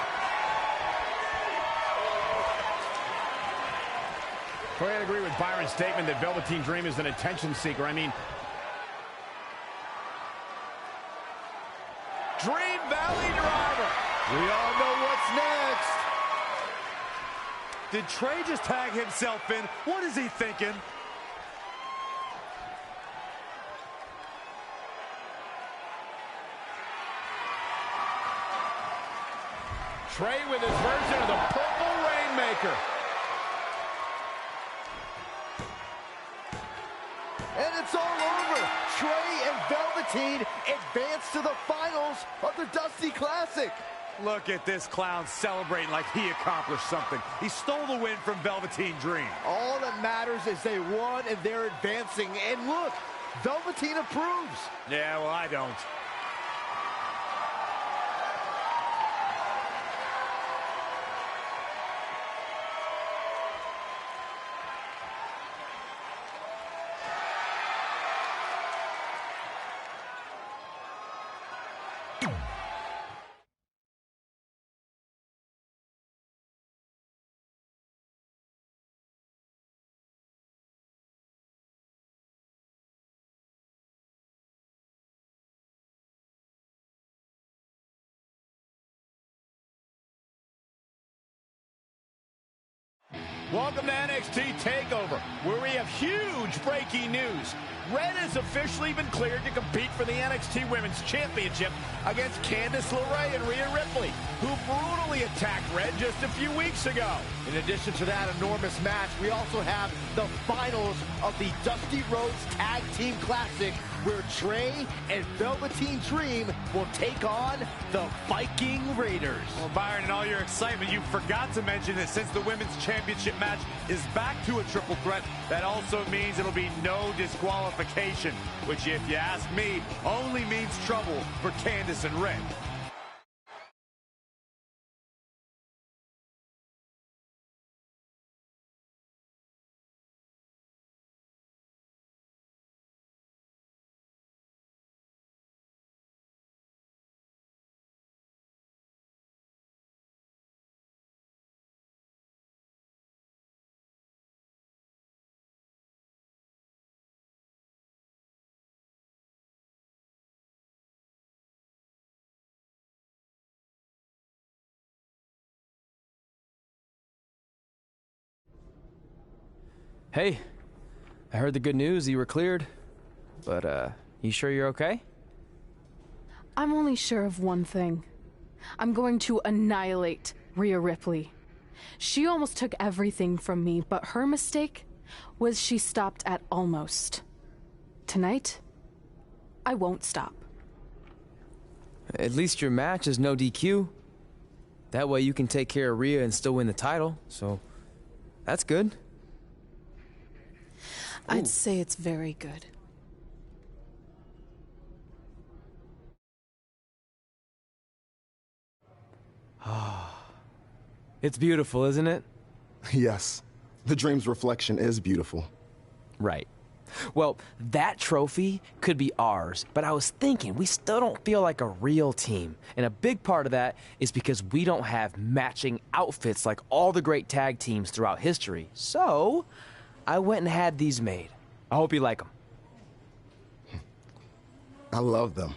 Troy, I agree with Byron's statement that Velveteen Dream is an attention seeker. I mean, Dream Valley Driver. We all know what's next. Did Trey just tag himself in? What is he thinking? Trey with his version of the Purple Rainmaker. And it's all over. Trey and Velveteen advance to the finals of the Dusty Classic. Look at this clown celebrating like he accomplished something. He stole the win from Velveteen Dream. All that matters is they won and they're advancing. And look, Velveteen approves. Yeah, well, I don't. Welcome to NXT TakeOver, where we have huge breaking news. Red has officially been cleared to compete for the NXT Women's Championship against Candice LeRae and Rhea Ripley, who brutally attacked Red just a few weeks ago. In addition to that enormous match, we also have the finals of the Dusty Rhodes Tag Team Classic, where Trey and Velveteen Dream will take on the Viking Raiders. Well, Byron, in all your excitement, you forgot to mention that since the Women's Championship match is back to a triple threat, that also means it'll be no disqualification, which, if you ask me, only means trouble for Candice and Red. Hey, I heard the good news. You were cleared. But, you sure you're okay? I'm only sure of one thing. I'm going to annihilate Rhea Ripley. She almost took everything from me, but her mistake was she stopped at almost. Tonight, I won't stop. At least your match is no DQ. That way you can take care of Rhea and still win the title, so that's good. I'd say it's very good. It's beautiful, isn't it? Yes. The Dream's reflection is beautiful. Right. Well, that trophy could be ours, but I was thinking we still don't feel like a real team. And a big part of that is because we don't have matching outfits like all the great tag teams throughout history. So, I went and had these made. I hope you like them. I love them.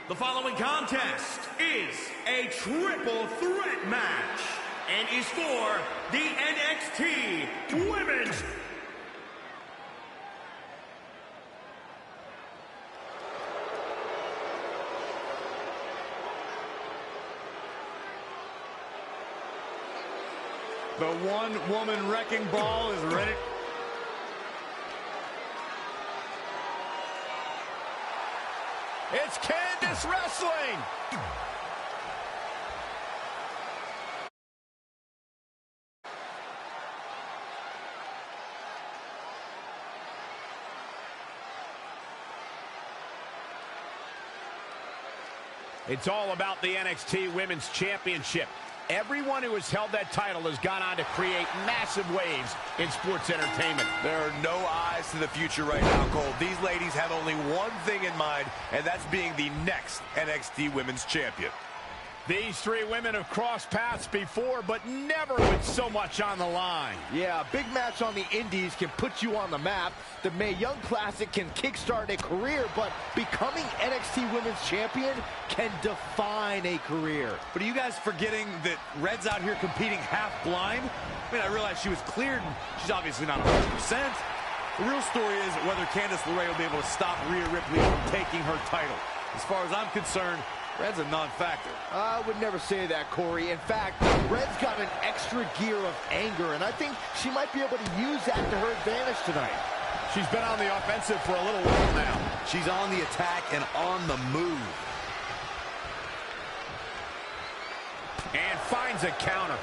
The following contest is a triple threat match and is for the NXT Women's. The one-woman wrecking ball is ready. It's Candice wrestling. It's all about the NXT Women's Championship. Everyone who has held that title has gone on to create massive waves in sports entertainment. There are no eyes to the future right now, Cole. These ladies have only one thing in mind, and that's being the next NXT Women's Champion. These three women have crossed paths before, but never with so much on the line. Yeah, a big match on the Indies can put you on the map. The Mae Young Classic can kickstart a career, but becoming NXT Women's Champion can define a career. But are you guys forgetting that Red's out here competing half blind? I mean, I realize she was cleared, and she's obviously not 100%. The real story is whether Candice LeRae will be able to stop Rhea Ripley from taking her title. As far as I'm concerned, Red's a non-factor. I would never say that, Corey. In fact, Red's got an extra gear of anger, and I think she might be able to use that to her advantage tonight. She's been on the offensive for a little while now. She's on the attack and on the move. And finds a counter.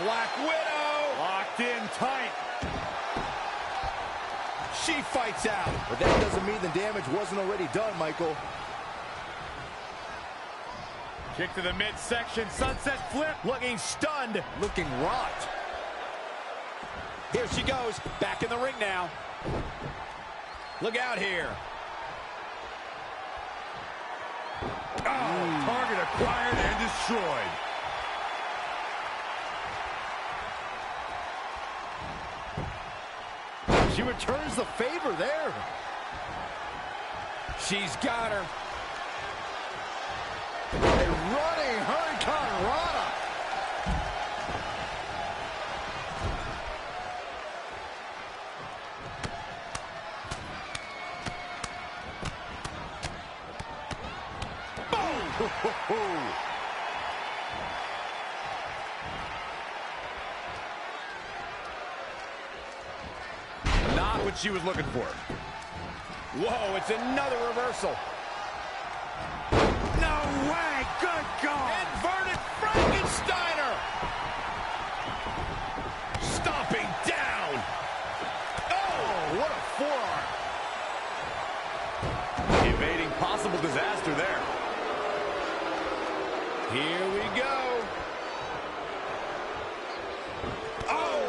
Black Widow! Locked in tight. She fights out. But that doesn't mean the damage wasn't already done, Michael. Kick to the midsection, sunset flip. Looking stunned. Looking rocked. Here she goes, back in the ring now. Look out here. Oh, target acquired and destroyed. She returns the favor there. She's got her. A running Hurricane Rana. Boom! Not what she was looking for. Whoa, it's another reversal. No way! Good God! Inverted Frankensteiner! Stomping down! Oh, what a forearm! Evading possible disaster there. Here we go. Oh,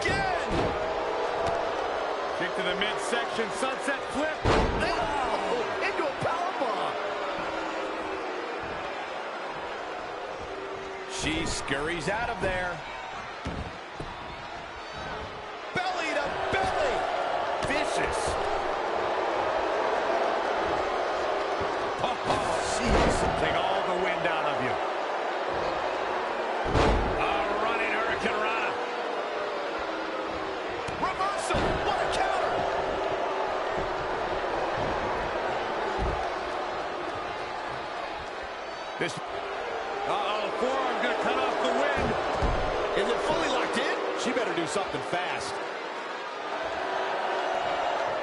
again! She to the midsection sunset flip. Oh, into a powerbomb. She scurries out of there. Belly to belly. Vicious. Jeez. Take all the wind out of you. A running Hurricane Rana. Reversal. What a counter. This. Uh-oh, forearm gonna cut off the wind. Is it fully locked in? She better do something fast.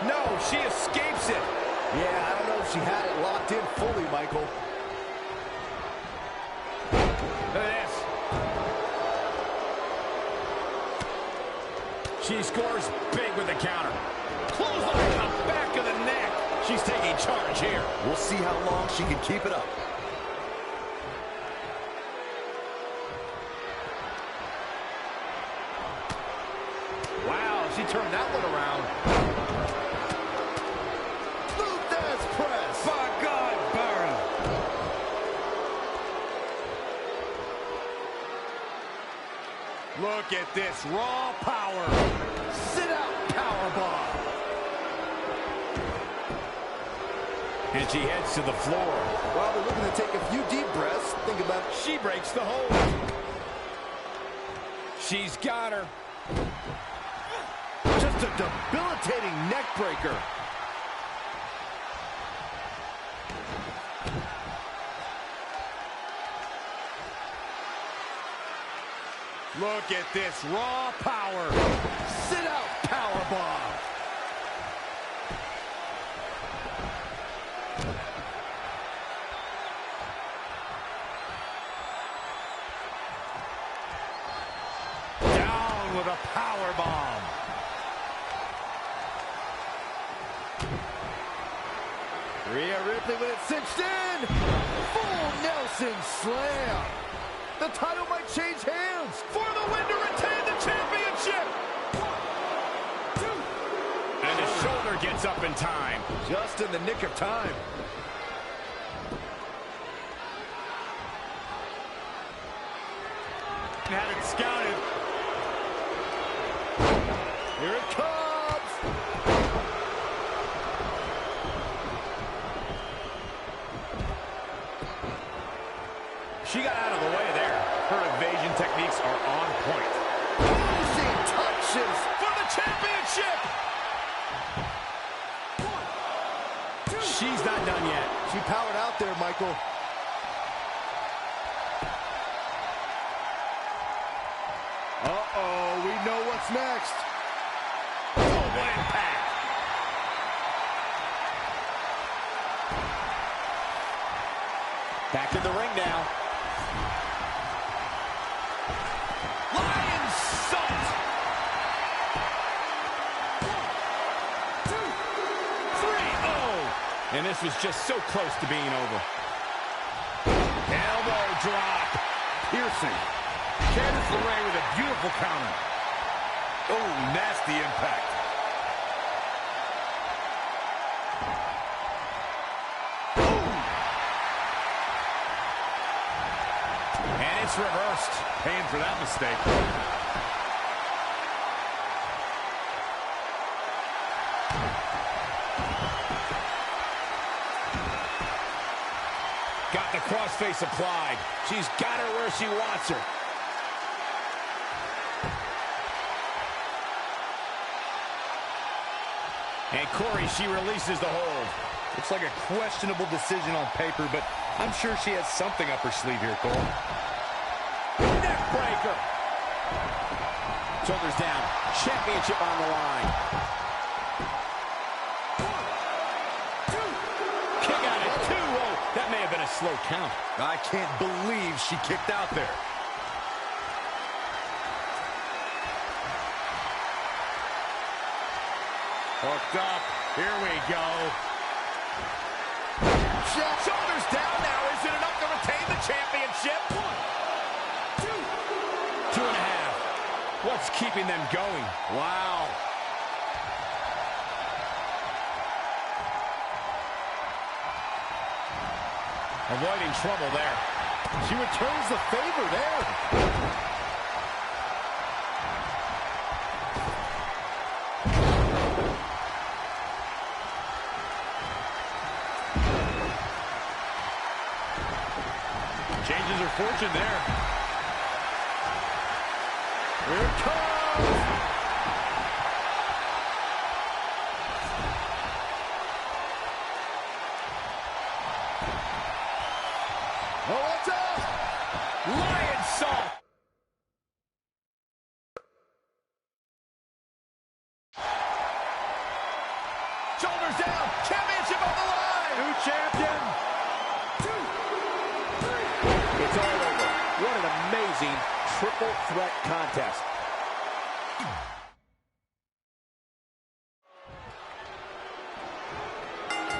No, she escapes it. Yeah, I don't know if she had it locked in fully, Michael. Look at this. She scores big with the counter. Clothesline on the back of the neck. She's taking charge here. We'll see how long she can keep it up. Wow, she turned that one around. Luthez press. By God, Baron. Look at this raw power. Sit out powerbomb. And she heads to the floor. While we're looking to take a few deep breaths, think about it. She breaks the hold. She's got her. Just a debilitating neck breaker. Look at this raw power. Sit out powerbomb. Down with a power bomb. Rhea Ripley with it cinched in. Full Nelson slam. The title might change hands. For the win to retain the championship. 1, 2. And the shoulder gets up in time. Just in the nick of time. Had it scouted. Here it comes. She got out of the way there. Her evasion techniques are on point. Closing touches For the championship. 1, 2. She's not done yet. She powered out there, Michael. Uh-oh, we know what's next. Oh, what impact. Back in the ring now. Lion salt. 1, 2, 3. Oh. And this was just so close to being over. Elbow drop. Piercing. Candice LeRae with a beautiful counter. Oh, nasty impact. And it's reversed. Paying for that mistake. Got the crossface applied. She's got her where she wants her. And Corey, she releases the hold. Looks like a questionable decision on paper, but I'm sure she has something up her sleeve here, Cole. Neck breaker. Shoulders down. Championship on the line. 1, 2. Kick out at 2. Whoa, that may have been a slow count. I can't believe she kicked out there. Hooked up. Here we go. Shoulders down now. Is it enough to retain the championship? 1, 2. 2.5. What's keeping them going? Wow. Avoiding trouble there. She returns the favor there. Changes her fortune there. Here it comes. Oh, what's up? Lion salt. Shoulders down. Championship on the line. New champion. 2, 3. It's all over. What an amazing triple threat contest.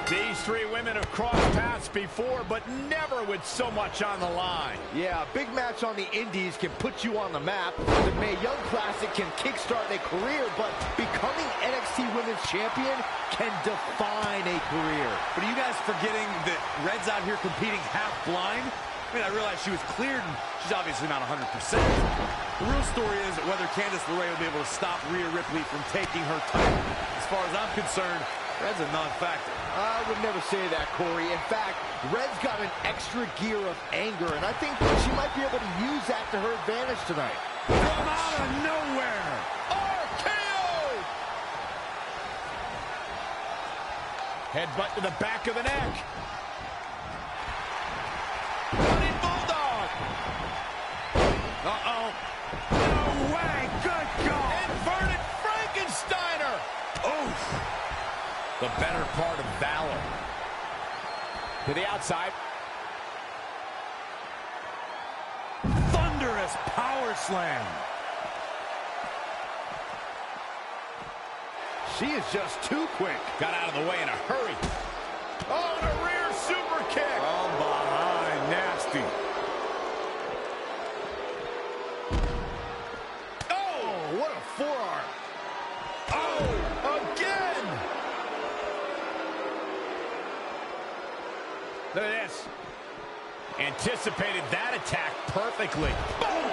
These three women have crossed paths before, but never with so much on the line. Yeah, a big match on the Indies can put you on the map. The Mae Young Classic can kickstart a career, but becoming NXT Women's Champion can define a career. But are you guys forgetting that Red's out here competing half blind? I mean, I realize she was cleared, and she's obviously not 100%. The real story is whether Candice LeRae will be able to stop Rhea Ripley from taking her title. As far as I'm concerned, Red's a non-factor. I would never say that, Corey. In fact, Red's got an extra gear of anger, and I think she might be able to use that to her advantage tonight. From out of nowhere, RKO! Headbutt to the back of the neck. Running Bulldog. Uh-oh. No way. Good call. Inverted Frankensteiner. Oof. The better part of valor. To the outside. Thunderous power slam. She is just too quick. Got out of the way in a hurry. Oh, and a rear super kick. From behind. Nasty. Oh, what a forearm. Oh, again. Look at this. Anticipated that attack perfectly. Boom!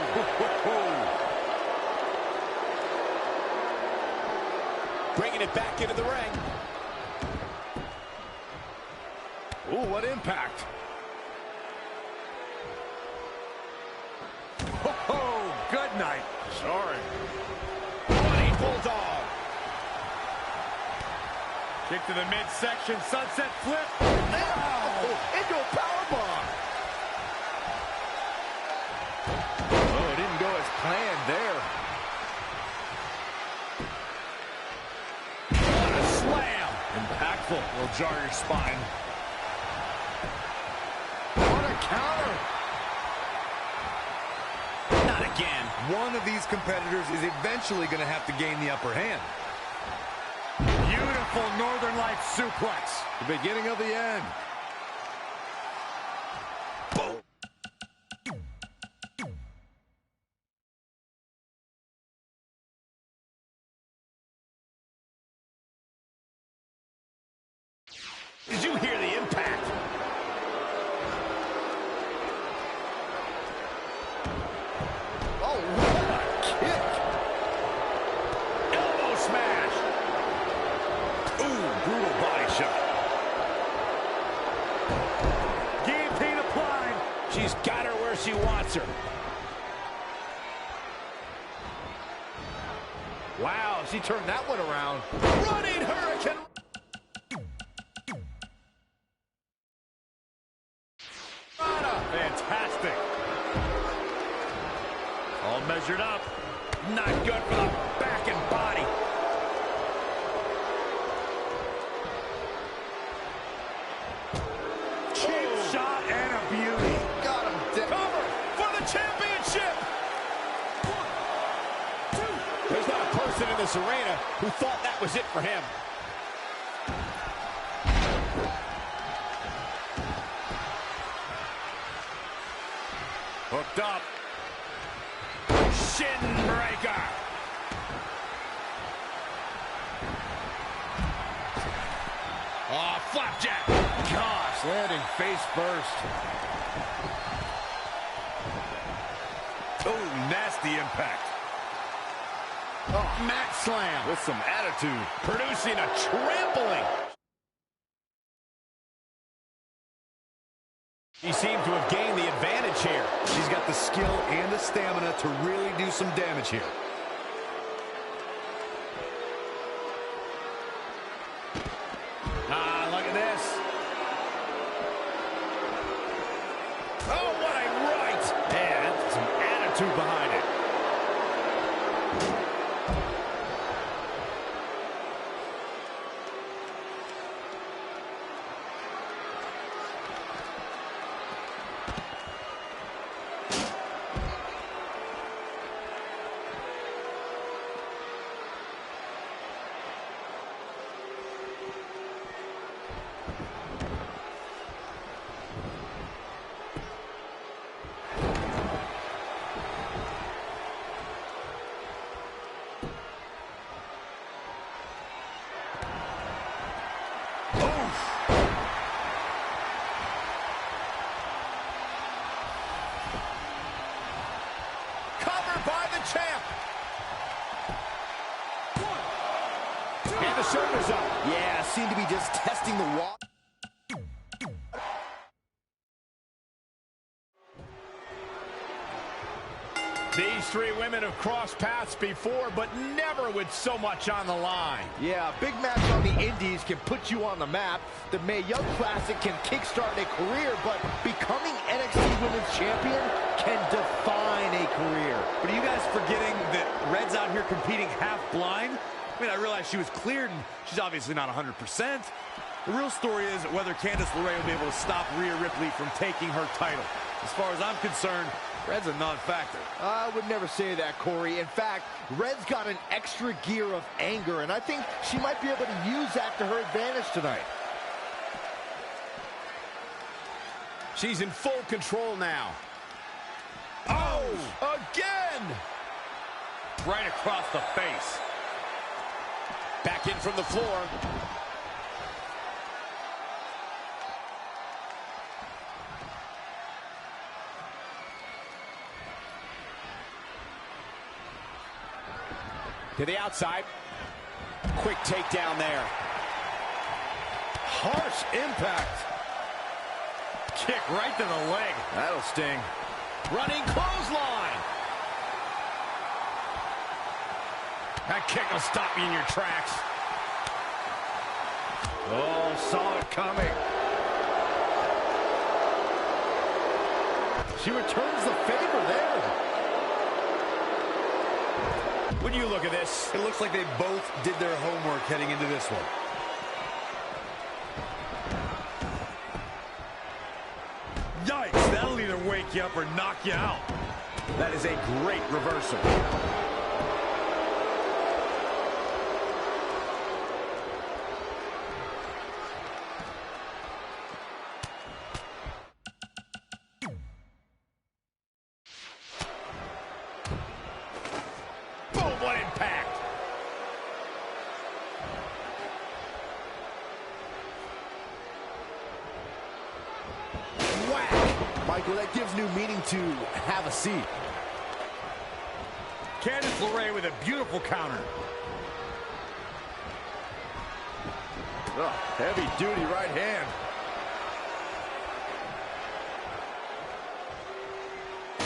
Bringing it back into the ring. Ooh, what impact. Oh, good night. Sorry. Running Bulldog. Kick to the midsection, sunset flip. Into a powerbomb. Oh, it didn't go as planned there. What a slam. Impactful. Will jar your spine. What a counter. Not again. One of these competitors is eventually going to have to gain the upper hand. Beautiful Northern Lights suplex. The beginning of the end. Did you hear the impact? Oh, what a kick. Elbow smash. Ooh, brutal body shot. Guillotine applied. She's got her where she wants her. Wow, she turned that one around. Running Hurricane. Fantastic. All measured up. Not good for the back and body. Cheap shot and a beauty. Got him down. Cover for the championship. 1, 2. There's not a person in this arena who thought that was it for him. Hooked up. Shin breaker. Oh, flapjack. Gosh, Landing face first. Oh, nasty impact. Oh, mat slam. With some attitude. Producing a trampling. She seems to have gained the advantage here. She's got the skill and the stamina to really do some damage here. Ah, look at this. Oh, what a right. And some attitude behind it. And the shoulders up. Yeah, seemed to be just testing the wall. These three women have crossed paths before, but never with so much on the line. Yeah, a big match on the Indies can put you on the map. The Mae Young Classic can kickstart a career, but becoming NXT Women's Champion can define a career. But are you guys forgetting that Red's out here competing half blind? I mean, I realize she was cleared, and she's obviously not 100%. The real story is whether Candice LeRae will be able to stop Rhea Ripley from taking her title. As far as I'm concerned, Red's a non-factor. I would never say that, Corey. In fact, Red's got an extra gear of anger, and I think she might be able to use that to her advantage tonight. She's in full control now. Oh, again! Right across the face. Back in from the floor. To the outside. Quick takedown there. Harsh impact. Kick right to the leg. That'll sting. Running clothesline. That kick will stop you in your tracks. Oh, saw it coming. She returns the favor there. When you look at this, it looks like they both did their homework heading into this one. Yikes, that'll either wake you up or knock you out. That is a great reversal. What impact! Whack! Michael, that gives new meaning to have a seat. Candice LeRae with a beautiful counter. Oh, heavy-duty right hand.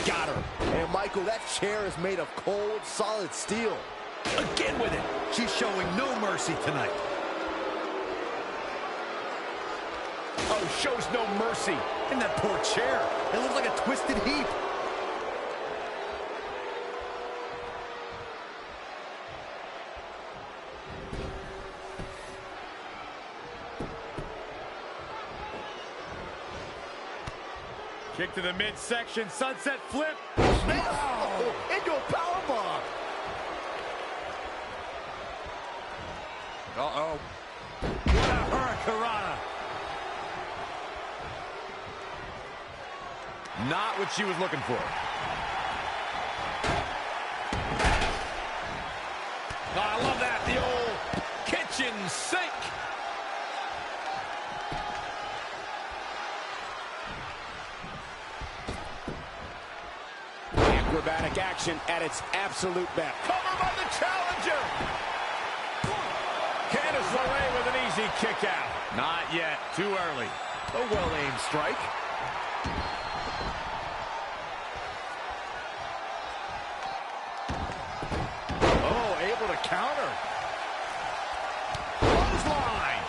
Got her. And Michael, that chair is made of cold, solid steel. Again with it. She's showing no mercy tonight. Oh, shows no mercy. In that poor chair. It looks like a twisted heap. Kick to the midsection, sunset flip. Oh, into a powerbomb. Uh-oh. What a hurricanrana. Not what she was looking for. Oh, I love that, the old kitchen sink. Acrobatic action at its absolute best. Cover by the challenger. Candice LeRae with an easy kick out. Not yet. Too early. A well-aimed strike. Oh, able to counter. Clothesline.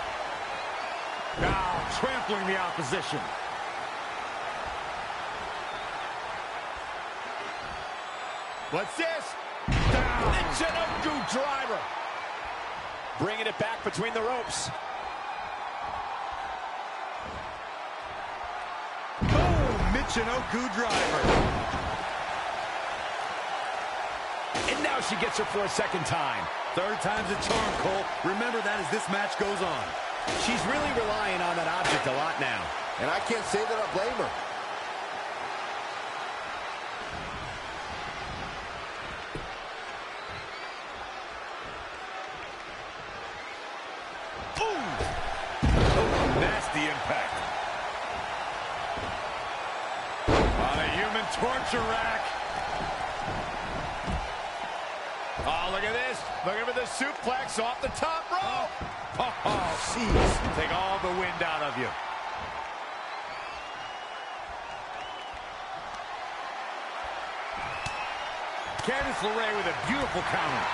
Now trampling the opposition. What's this? Down. Michinoku driver. Bringing it back between the ropes. Oh, Michinoku driver. And now she gets her for a second time. Third time's a charm, Cole. Remember that as this match goes on. She's really relying on that object a lot now. And I can't say that I blame her. Nasty impact. On a human torture rack. Oh, look at this. Looking for the suplex off the top rope. Oh, jeez. Take all the wind out of you. Candice LeRae with a beautiful counter.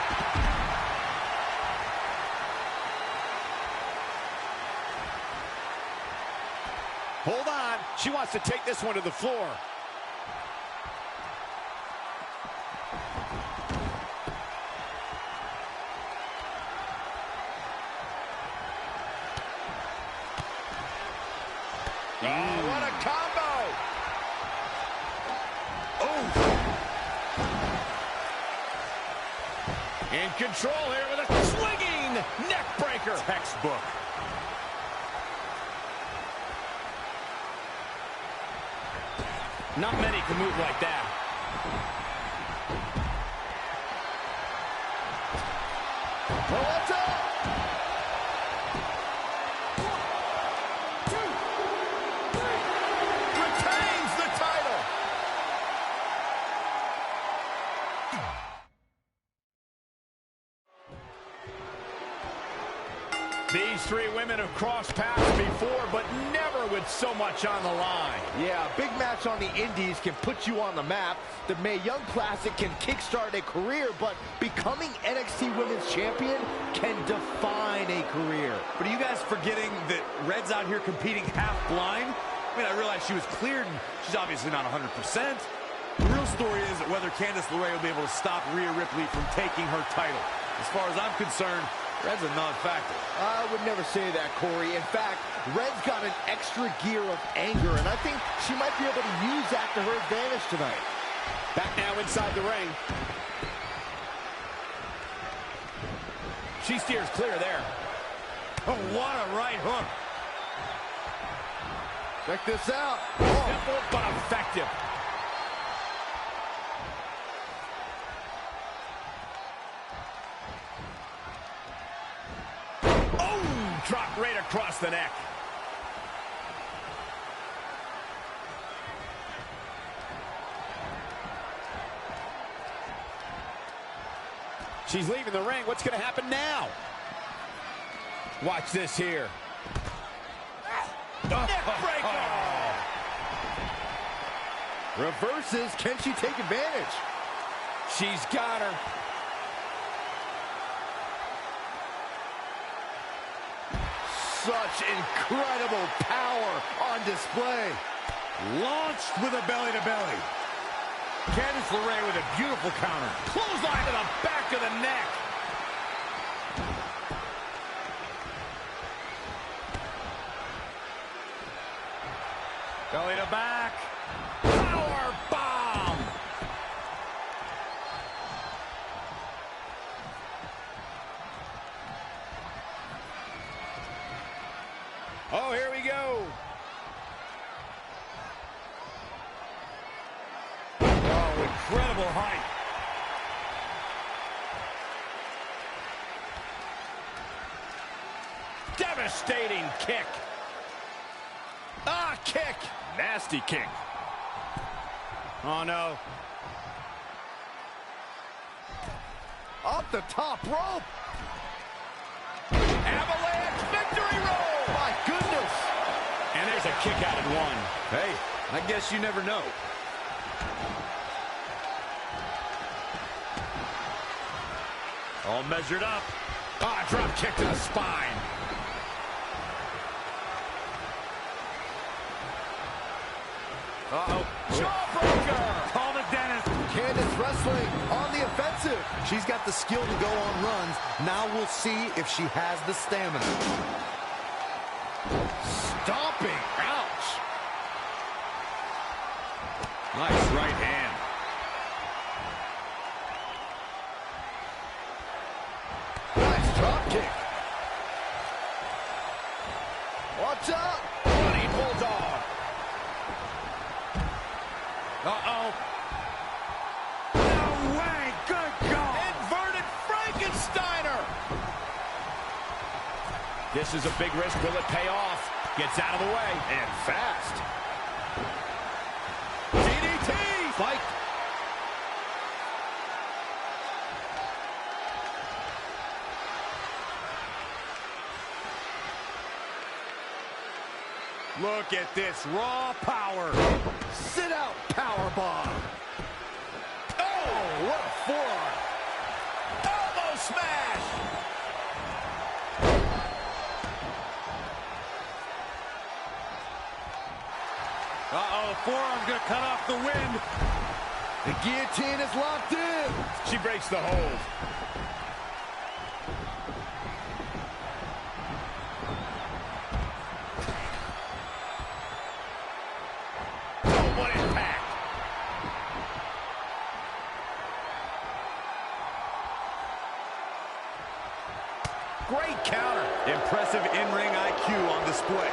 Hold on. She wants to take this one to the floor. Oh, what a combo! Oh! In control here with a swinging neck breaker. Textbook. Not many can move like that. Well, what's up? 1, 2, 3. Retains the title. These three women have crossed paths before, but never with so much on the line. Yeah, a big match on the Indies can put you on the map. The Mae Young Classic can kickstart a career, but becoming NXT Women's Champion can define a career. But are you guys forgetting that Red's out here competing half blind? I mean, I realize she was cleared, and she's obviously not 100%. The real story is whether Candice LeRae will be able to stop Rhea Ripley from taking her title. As far as I'm concerned, Red's a non-factor. I would never say that, Corey. In fact, Red's got an extra gear of anger, and I think she might be able to use that to her advantage tonight. Back now inside the ring. She steers clear there. Oh, what a right hook. Check this out. Simple but effective. Oh, drop right across the neck. She's leaving the ring. What's going to happen now? Watch this here. Neck breaker. Reverses. Can she take advantage? She's got her. Such incredible power on display. Launched with a belly-to-belly. Candice LeRae with a beautiful counter. Clothesline to the back of the neck. Belly to back. Power bomb. Oh, here we go. Oh, incredible height. Devastating kick. Ah, kick. Nasty kick. Oh, no. Off the top rope. Avalanche victory roll. My goodness. And there's a kick out at one. Hey, I guess you never know. All measured up. Ah, drop kick to the spine. Uh-oh. Jawbreaker. Call the dentist. Candice wrestling on the offensive. She's got the skill to go on runs. Now we'll see if she has the stamina. Stomping. Ouch. Nice right hand. Nice drop kick. Watch out. Running bulldog. Uh-oh. No way. Good call. Inverted Frankensteiner. This is a big risk. Will it pay off? Gets out of the way. And fast. DDT. Fight. Look at this raw power. Sit out powerbomb. Oh, what a forearm. Elbow smash. Uh-oh, forearm's gonna cut off the wind. The guillotine is locked in. She breaks the hold. Oh, what impact. Great counter. Impressive in-ring IQ on display.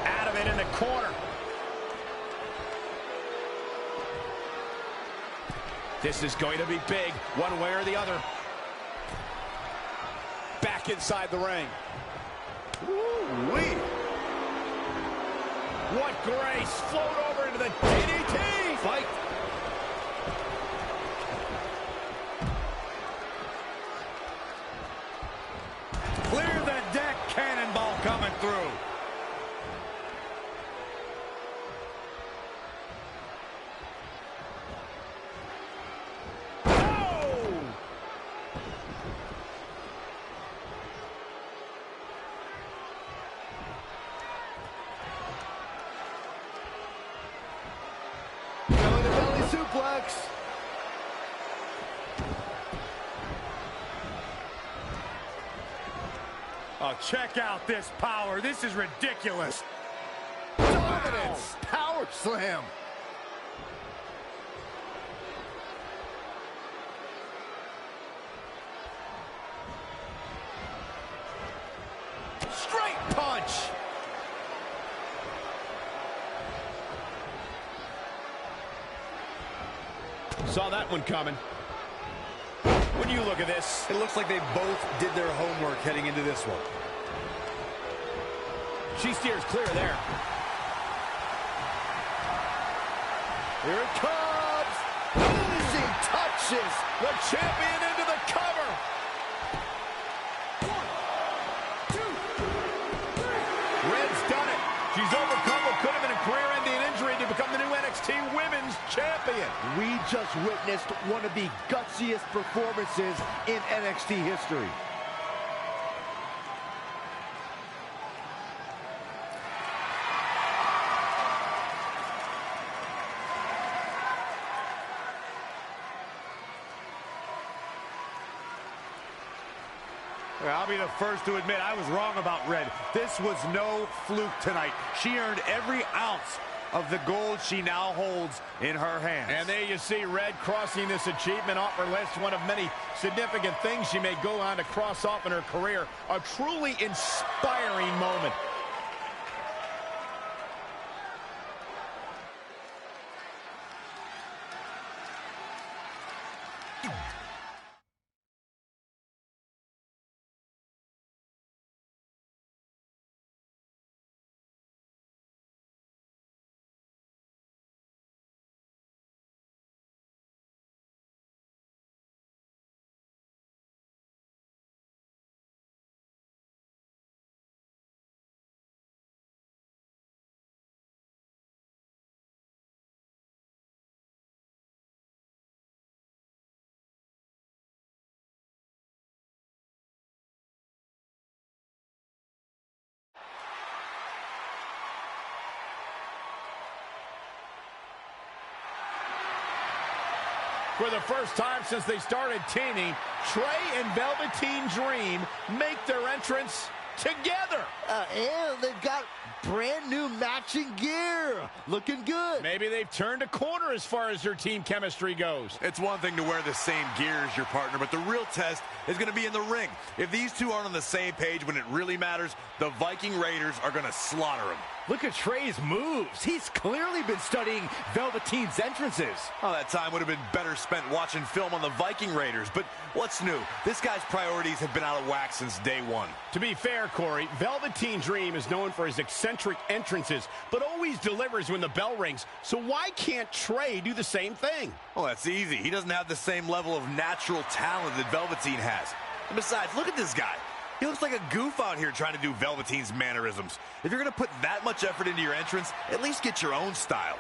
Out of it in the corner. This is going to be big, one way or the other. Back inside the ring. Woo-wee. What grace. Float over into the DDT. Fight. Clear the deck. Cannonball coming through. Suplex. Oh, check out this power. This is ridiculous. Dominance. Power slam. Straight punch. Saw that one coming. When you look at this, it looks like they both did their homework heading into this one. She steers clear there. Here it comes. Easy touches. The champion into the cover. 1, 2, 3. Red's done it. She's overcome what could have been a career-ending injury to become the new NXT Women's Champion. We just witnessed one of the gutsiest performances in NXT history. I'll be the first to admit I was wrong about Red. This was no fluke tonight. She earned every ounce of the gold she now holds in her hands. And there you see Red crossing this achievement off her list, one of many significant things she may go on to cross off in her career. A truly inspiring moment. For the first time since they started teaming, Trey and Velveteen Dream make their entrance together. And they've got brand new matching gear. Looking good. Maybe they've turned a corner as far as their team chemistry goes. It's one thing to wear the same gear as your partner, but the real test is going to be in the ring. If these two aren't on the same page when it really matters, the Viking Raiders are going to slaughter them. Look at Trey's moves. He's clearly been studying Velveteen's entrances. Oh, that time would have been better spent watching film on the Viking Raiders. But what's new? This guy's priorities have been out of whack since day one. To be fair, Corey, Velveteen Dream is known for his eccentric entrances, but always delivers when the bell rings. So why can't Trey do the same thing? Well, that's easy. He doesn't have the same level of natural talent that Velveteen has. And besides, look at this guy. He looks like a goof out here trying to do Velveteen's mannerisms. If you're going to put that much effort into your entrance, at least get your own style.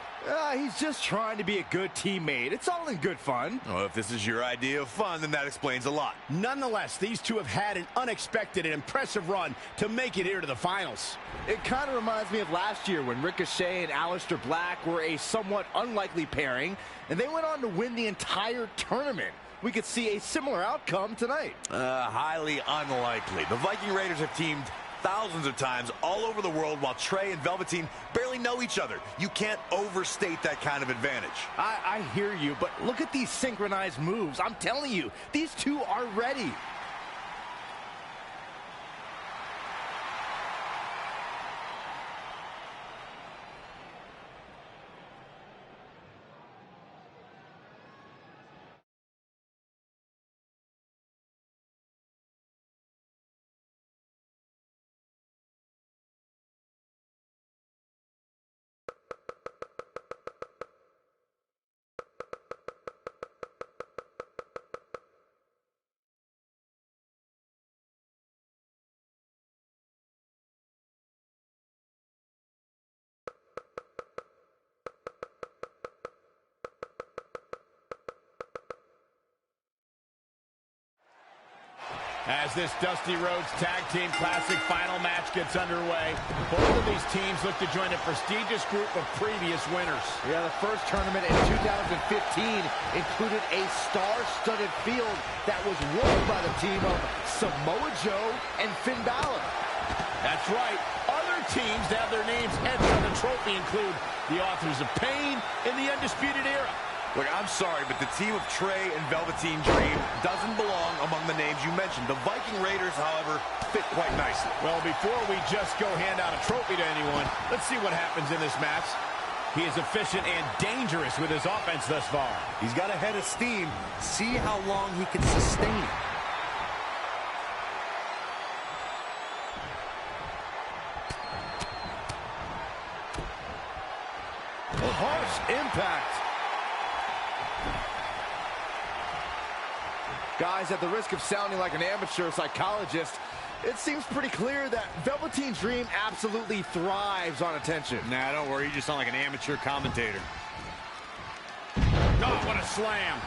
He's just trying to be a good teammate. It's all in good fun. Well, if this is your idea of fun, then that explains a lot. Nonetheless, these two have had an unexpected and impressive run to make it here to the finals. It kind of reminds me of last year when Ricochet and Aleister Black were a somewhat unlikely pairing, and they went on to win the entire tournament. We could see a similar outcome tonight. Highly unlikely. The Viking Raiders have teamed thousands of times all over the world while Trey and Velveteen barely know each other. You can't overstate that kind of advantage. I hear you, but look at these synchronized moves. I'm telling you, these two are ready. As this Dusty Rhodes Tag Team Classic final match gets underway, both of these teams look to join a prestigious group of previous winners. Yeah, the first tournament in 2015 included a star-studded field that was won by the team of Samoa Joe and Finn Balor. That's right. Other teams that have their names etched on the trophy include the Authors of Pain and the Undisputed Era. Look, I'm sorry, but the team of Trey and Velveteen Dream doesn't belong among the names you mentioned. The Viking Raiders, however, fit quite nicely. Well, before we just go hand out a trophy to anyone, let's see what happens in this match. He is efficient and dangerous with his offense thus far. He's got a head of steam. See how long he can sustain it. A harsh impact. Guys, at the risk of sounding like an amateur psychologist, it seems pretty clear that Velveteen Dream absolutely thrives on attention. Nah, don't worry. You just sound like an amateur commentator. Oh, what a slam.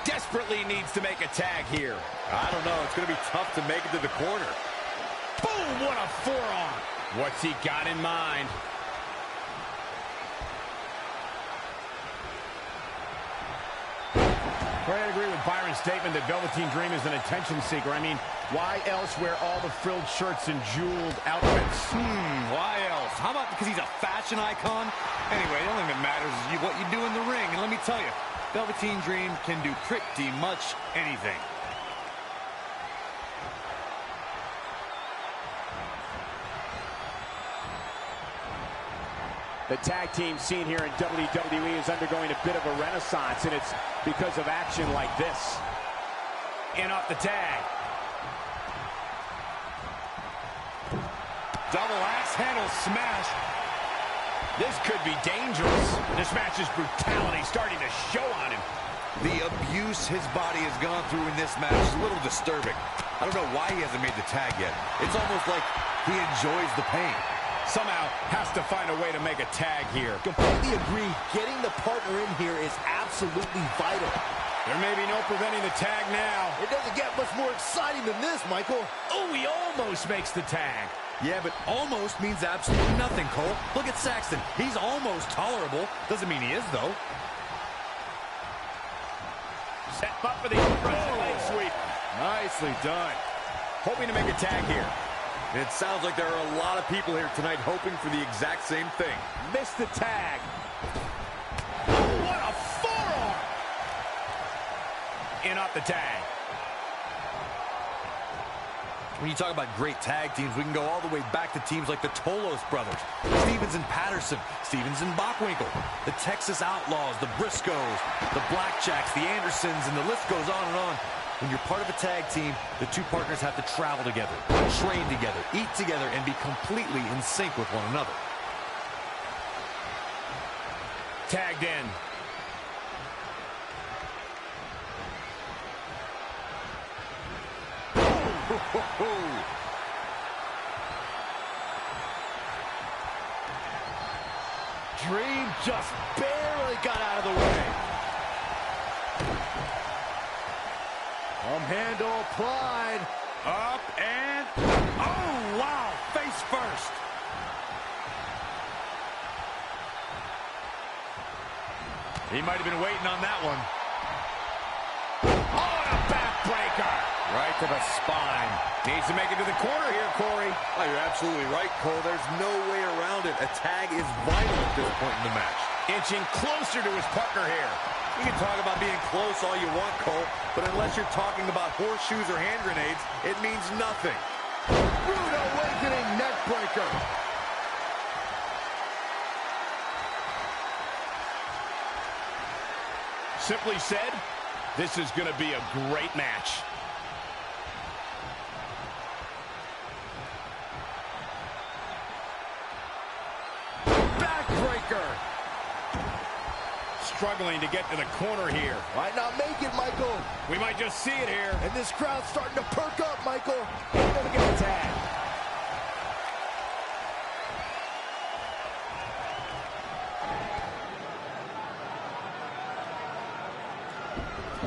Desperately needs to make a tag here. I don't know. It's going to be tough to make it to the corner. Boom, what a forearm. What's he got in mind? I agree with Byron's statement that Velveteen Dream is an attention seeker. I mean, why else wear all the frilled shirts and jeweled outfits? Why else? How about because he's a fashion icon? Anyway, the only thing that matters is what you do in the ring. And let me tell you, Velveteen Dream can do pretty much anything. The tag team scene here in WWE is undergoing a bit of a renaissance, and it's because of action like this. In off the tag. Double axe handle smash. This could be dangerous. This match's brutality starting to show on him. The abuse his body has gone through in this match is a little disturbing. I don't know why he hasn't made the tag yet. It's almost like he enjoys the pain. Somehow has to find a way to make a tag here. Completely agree. Getting the partner in here is absolutely vital. There may be no preventing the tag now. It doesn't get much more exciting than this, Michael. Oh, he almost makes the tag. Yeah, but almost means absolutely nothing, Cole. Look at Saxton. He's almost tolerable. Doesn't mean he is, though. Set up for the impressive leg sweep. Nicely done. Hoping to make a tag here. It sounds like there are a lot of people here tonight hoping for the exact same thing. Missed the tag. Oh, what a forearm! In off the tag. When you talk about great tag teams, we can go all the way back to teams like the Tolos brothers, Stevens and Patterson, Stevens and Bockwinkel, the Texas Outlaws, the Briscoes, the Blackjacks, the Andersons, and the list goes on and on. When you're part of a tag team, the two partners have to travel together, train together, eat together, and be completely in sync with one another. Tagged in. Dream just barely got out of the way. Handle applied. Up and... Oh, wow. Face first. He might have been waiting on that one. Oh, and a backbreaker. Right to the spine. Needs to make it to the corner here, Corey. Oh, you're absolutely right, Cole. There's no way around it. A tag is vital at this point in the match. Inching closer to his partner here. You can talk about being close all you want, Cole, but unless you're talking about horseshoes or hand grenades, it means nothing. Rude awakening neck breaker. Simply said, this is going to be a great match. Backbreaker. Struggling to get to the corner here. Might not make it, Michael. We might just see it here. And this crowd's starting to perk up, Michael. He's going to get a tag.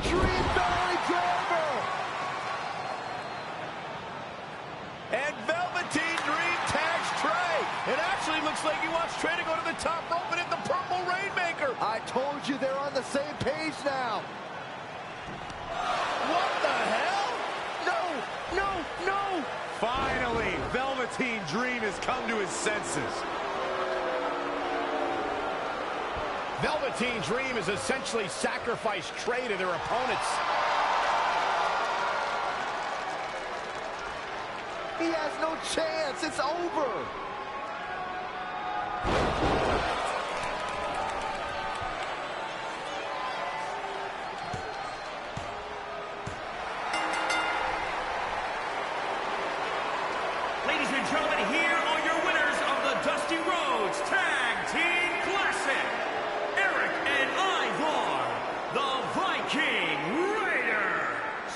Dream Valley driver. And Velveteen Dream tags Trey. It actually looks like he wants Trey to go to the top rope and hit the Purple Rainmaker. I told you they're on the same page now. What the hell? No, no, no. Finally, Velveteen Dream has come to his senses. Velveteen Dream has essentially sacrificed Trey to their opponents. He has no chance. It's over. Ladies and gentlemen, here are your winners of the Dusty Rhodes Tag Team Classic. Eric and Ivar, the Viking Raiders.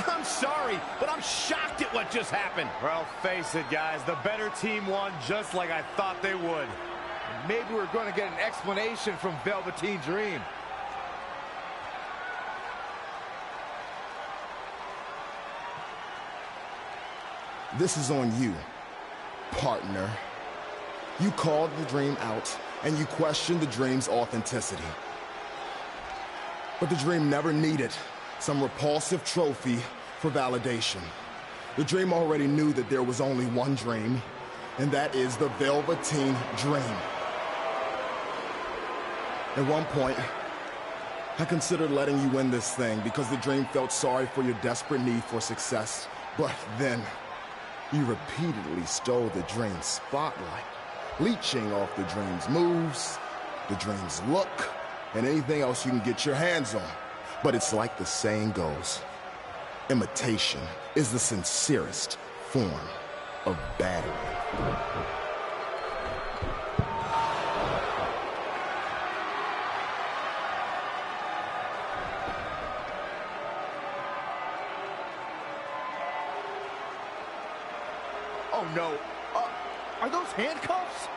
I'm sorry, but I'm shocked at what just happened. Well, face it, guys. The better team won just like I thought they would. Maybe we're going to get an explanation from Velveteen Dream. This is on you, partner. You called the Dream out, and you questioned the Dream's authenticity. But the Dream never needed some repulsive trophy for validation. The Dream already knew that there was only one Dream, and that is the Velveteen Dream. At one point, I considered letting you win this thing because the Dream felt sorry for your desperate need for success. But then, you repeatedly stole the Dream's spotlight, leeching off the Dream's moves, the Dream's look, and anything else you can get your hands on. But it's like the saying goes, imitation is the sincerest form of battery. Oh, no. Are those handcuffs?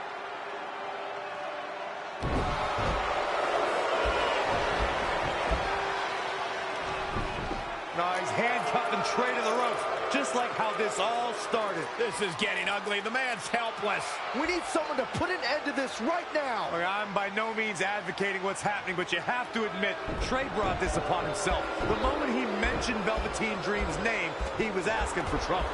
No, he's handcuffing Trey to the ropes. just like how this all started. This is getting ugly. The man's helpless. We need someone to put an end to this right now. Look, I'm by no means advocating what's happening, but you have to admit, Trey brought this upon himself. The moment he mentioned Velveteen Dream's name, he was asking for trouble.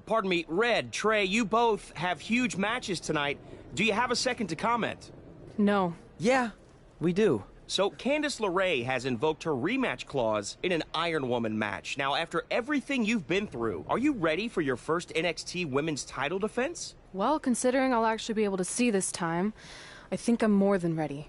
Pardon me, Red, Trey, you both have huge matches tonight. Do you have a second to comment? No. Yeah, we do. So, Candice LeRae has invoked her rematch clause in an Iron Woman match. Now, after everything you've been through, are you ready for your first NXT Women's title defense? Well, considering I'll actually be able to see this time, I think I'm more than ready.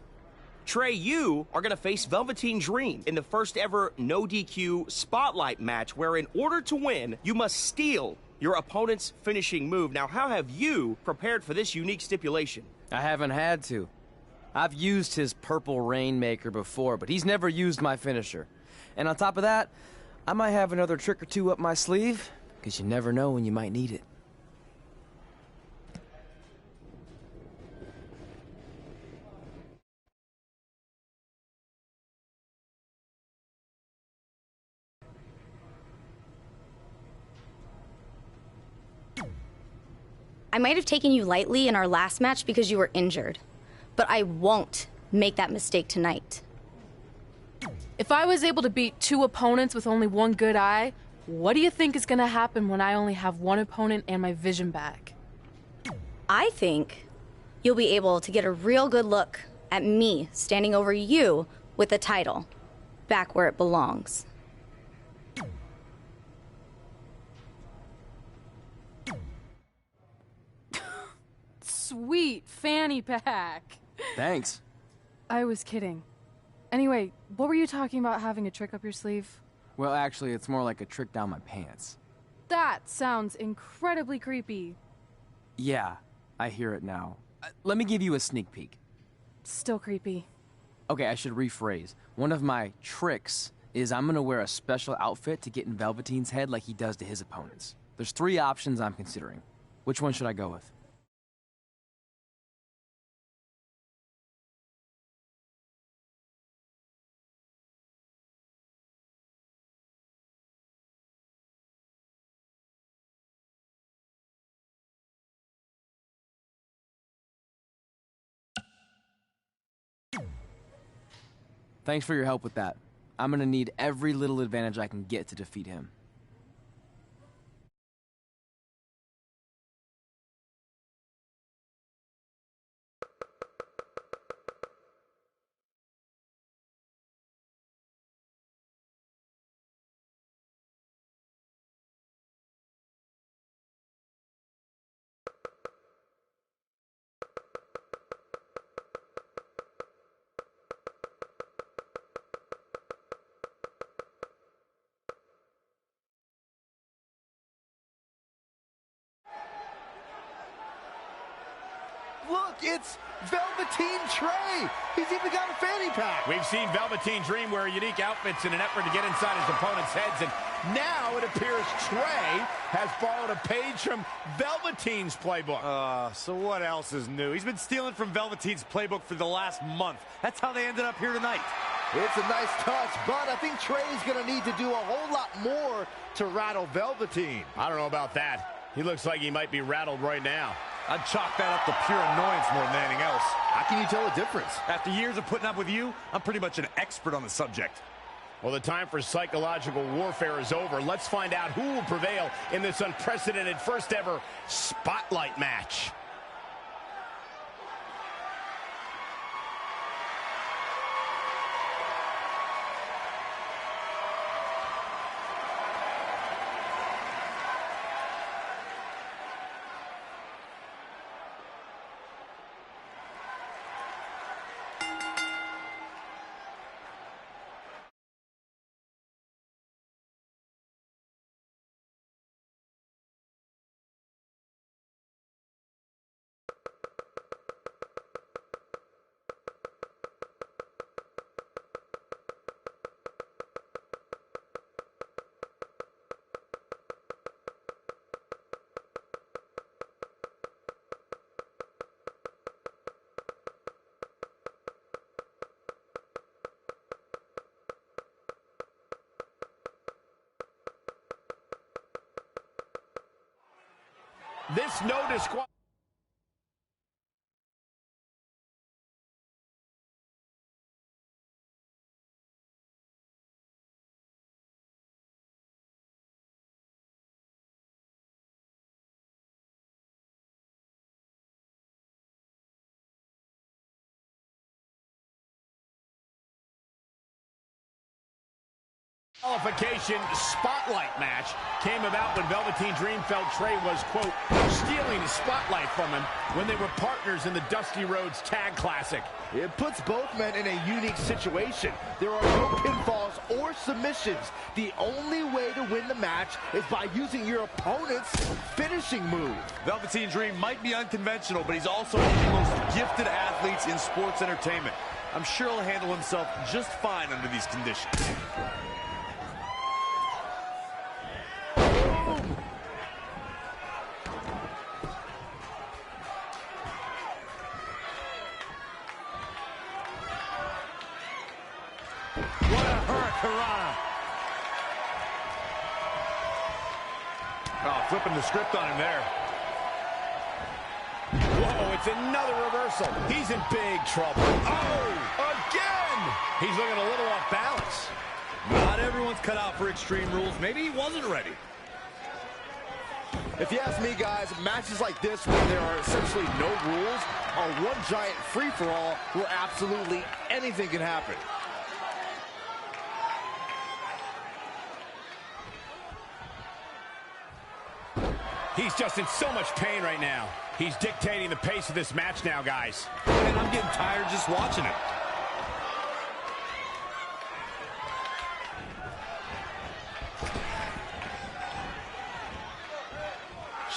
Trey, you are going to face Velveteen Dream in the first ever no DQ spotlight match, where in order to win, you must steal your opponent's finishing move. Now, how have you prepared for this unique stipulation? I haven't had to. I've used his Purple Rainmaker before, but he's never used my finisher. And on top of that, I might have another trick or two up my sleeve, because you never know when you might need it. I might have taken you lightly in our last match because you were injured, but I won't make that mistake tonight. If I was able to beat 2 opponents with only 1 good eye, what do you think is going to happen when I only have 1 opponent and my vision back? I think you'll be able to get a real good look at me standing over you with the title, back where it belongs. Sweet fanny pack. Thanks. I was kidding. Anyway, what were you talking about having a trick up your sleeve? Well, actually, it's more like a trick down my pants. That sounds incredibly creepy. Yeah, I hear it now. Let me give you a sneak peek. Still creepy. Okay, I should rephrase. One of my tricks is I'm gonna wear a special outfit to get in Velveteen's head like he does to his opponents. There's 3 options I'm considering. Which one should I go with? Thanks for your help with that. I'm gonna need every little advantage I can get to defeat him. Look, it's Velveteen Trey. He's even got a fanny pack. We've seen Velveteen Dream wear unique outfits in an effort to get inside his opponent's heads, and now it appears Trey has borrowed a page from Velveteen's playbook. So what else is new? He's been stealing from Velveteen's playbook for the last month. That's how they ended up here tonight. It's a nice touch, but I think Trey's going to need to do a whole lot more to rattle Velveteen. I don't know about that. He looks like he might be rattled right now. I'd chalk that up to pure annoyance more than anything else. How can you tell the difference? After years of putting up with you, I'm pretty much an expert on the subject. Well, the time for psychological warfare is over. Let's find out who will prevail in this unprecedented first ever Spotlight match. This no disqualification. Spotlight match came about when Velveteen Dream felt Trey was, quote, stealing the spotlight from him when they were partners in the Dusty Rhodes Tag Classic. It puts both men in a unique situation. There are no pinfalls or submissions. The only way to win the match is by using your opponent's finishing move. Velveteen Dream might be unconventional, but he's also one of the most gifted athletes in sports entertainment. I'm sure he'll handle himself just fine under these conditions. Flipping the script on him there. Whoa, it's another reversal. He's in big trouble. Oh, again! He's looking a little off balance. Not everyone's cut out for Extreme Rules. Maybe he wasn't ready. If you ask me, guys, matches like this where there are essentially no rules are one giant free-for-all where absolutely anything can happen. He's just in so much pain right now. He's dictating the pace of this match now, guys. And I'm getting tired just watching it.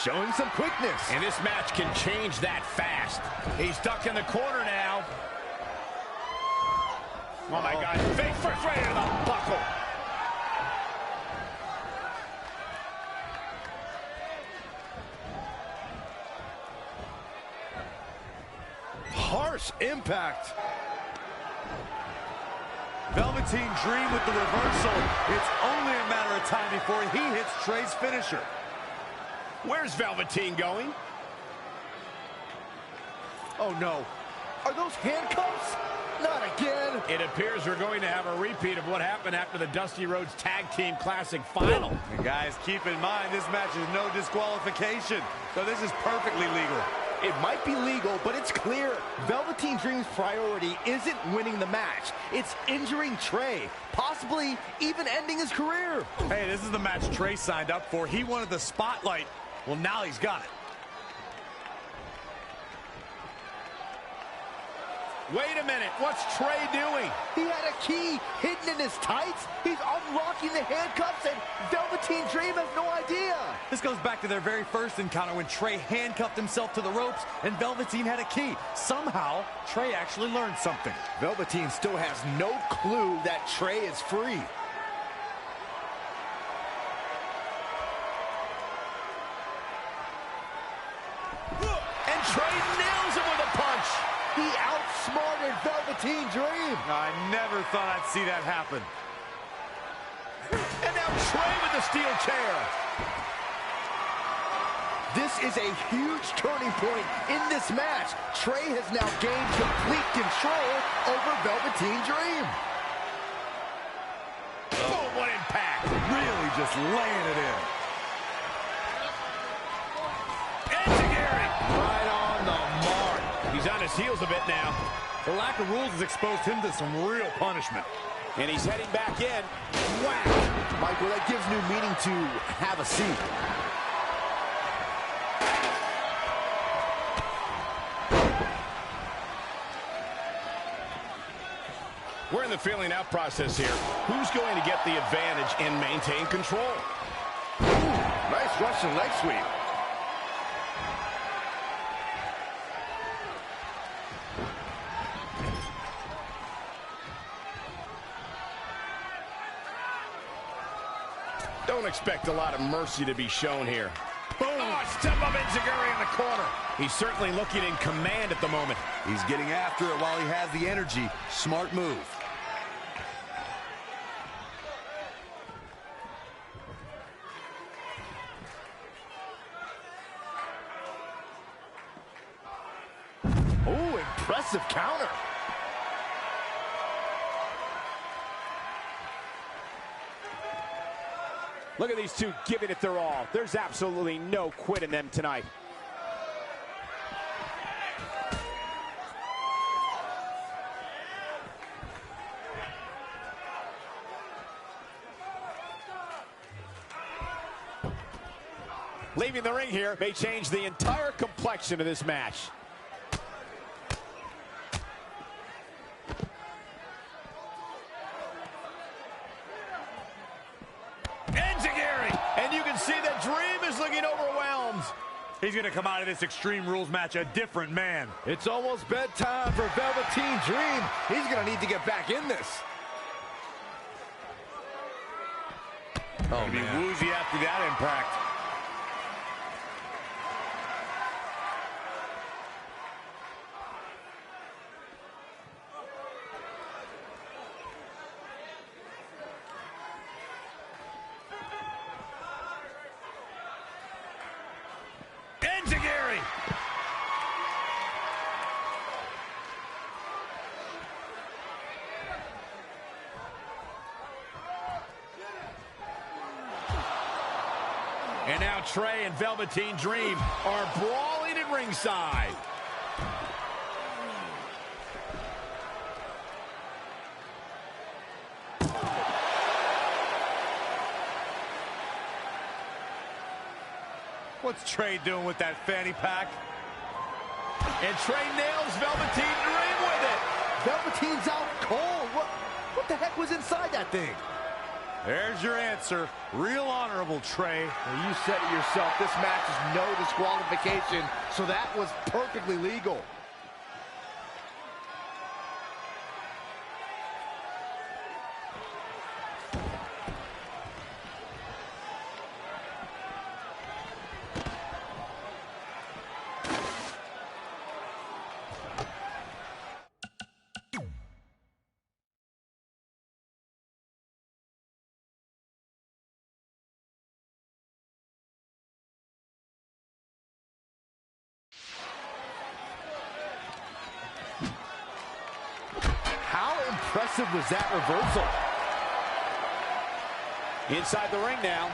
Showing some quickness. And this match can change that fast. He's stuck in the corner now. Oh my God, face first right into the buckle. Harsh impact. Velveteen Dream with the reversal. It's only a matter of time before he hits Trey's finisher. Where's Velveteen going? Oh no. Are those handcuffs? Not again. It appears we're going to have a repeat of what happened after the Dusty Rhodes Tag Team Classic final. And guys, keep in mind, this match is no disqualification. So this is perfectly legal. It might be legal, but it's clear Velveteen Dream's priority isn't winning the match. It's injuring Trey, possibly even ending his career. Hey, this is the match Trey signed up for. He wanted the spotlight. Well, now he's got it. Wait a minute, what's Trey doing? He had a key hidden in his tights. He's unlocking the handcuffs, and Velveteen Dream has no idea. This goes back to their very first encounter when Trey handcuffed himself to the ropes and Velveteen had a key. Somehow, Trey actually learned something. Velveteen still has no clue that Trey is free. And Trey nails him with a punch. He outsmarted Velveteen Dream. I never thought I'd see that happen. And now Trey with the steel chair. This is a huge turning point in this match. Trey has now gained complete control over Velveteen Dream. Boom, what impact. Really just laying it in. Right on the mark. He's on his heels a bit now. The lack of rules has exposed him to some real punishment. And he's heading back in. Whack! Michael, that gives new meaning to have a seat. We're in the feeling out process here. Who's going to get the advantage and maintain control? Ooh, nice Russian leg sweep. Don't expect a lot of mercy to be shown here. Boom! Oh, step up Enziguri in the corner. He's certainly looking in command at the moment. He's getting after it while he has the energy. Smart move. Oh, impressive counter. Look at these two giving it their all. There's absolutely no quit in them tonight. Leaving the ring here may change the entire complexion of this match. He's going to come out of this Extreme Rules match a different man. It's almost bedtime for Velveteen Dream. He's going to need to get back in this. Oh, man. Be woozy after that impact. And now Trey and Velveteen Dream are brawling at ringside. What's Trey doing with that fanny pack? And Trey nails Velveteen Dream with it. Velveteen's out cold. What the heck was inside that thing? There's your answer. Real honorable, Trey. Well, you said it yourself. This match is no disqualification, so that was perfectly legal. impressive was that reversal? Inside the ring now.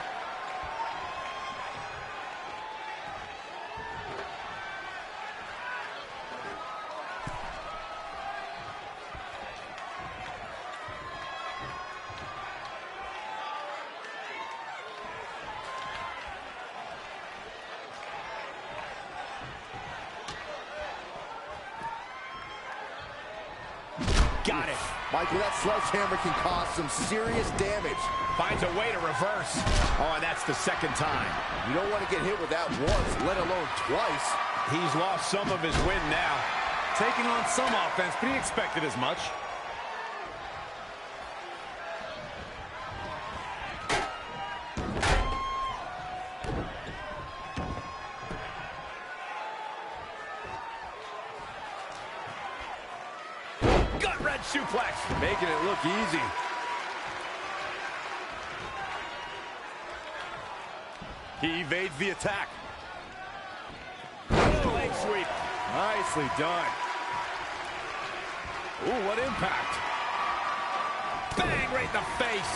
Got it. Michael, that sledgehammer can cause some serious damage. Finds a way to reverse. Oh, and that's the second time. You don't want to get hit with that once, let alone twice. He's lost some of his wind now. Taking on some offense, but he expected as much. Gut-wrench suplex. Making it look easy. He evades the attack. Leg sweep. Nicely done. Ooh, what impact. Bang, right in the face.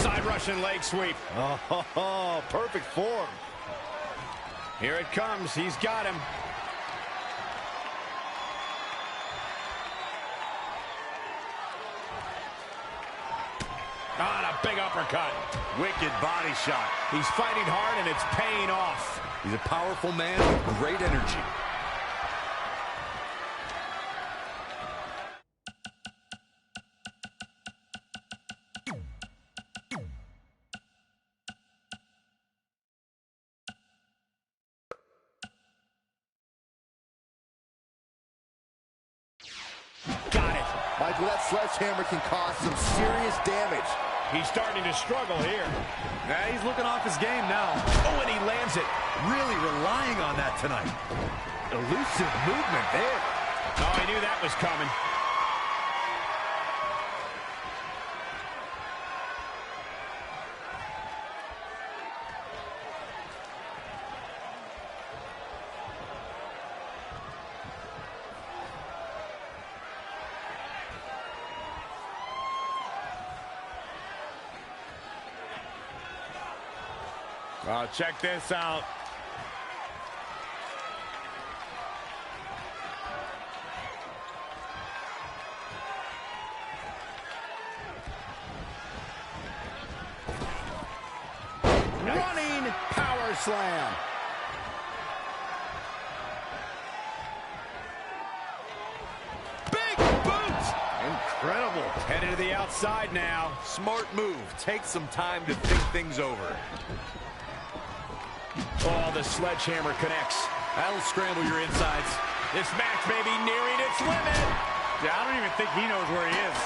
Side Russian leg sweep. Oh, perfect form. Here it comes. He's got him. On a big uppercut. Wicked body shot. He's fighting hard and it's paying off. He's a powerful man with great energy. Got it. Michael, that sledgehammer can cause some serious damage. He's starting to struggle here. Yeah, he's looking off his game now. Oh, and he lands it. Really relying on that tonight. Elusive movement there. Oh, I knew that was coming. Oh, check this out. Running power slam. Big boot. Incredible. Headed to the outside now. Smart move. Take some time to think things over. Oh, the sledgehammer connects. That'll scramble your insides. This match may be nearing its limit. Yeah, I don't even think he knows where he is.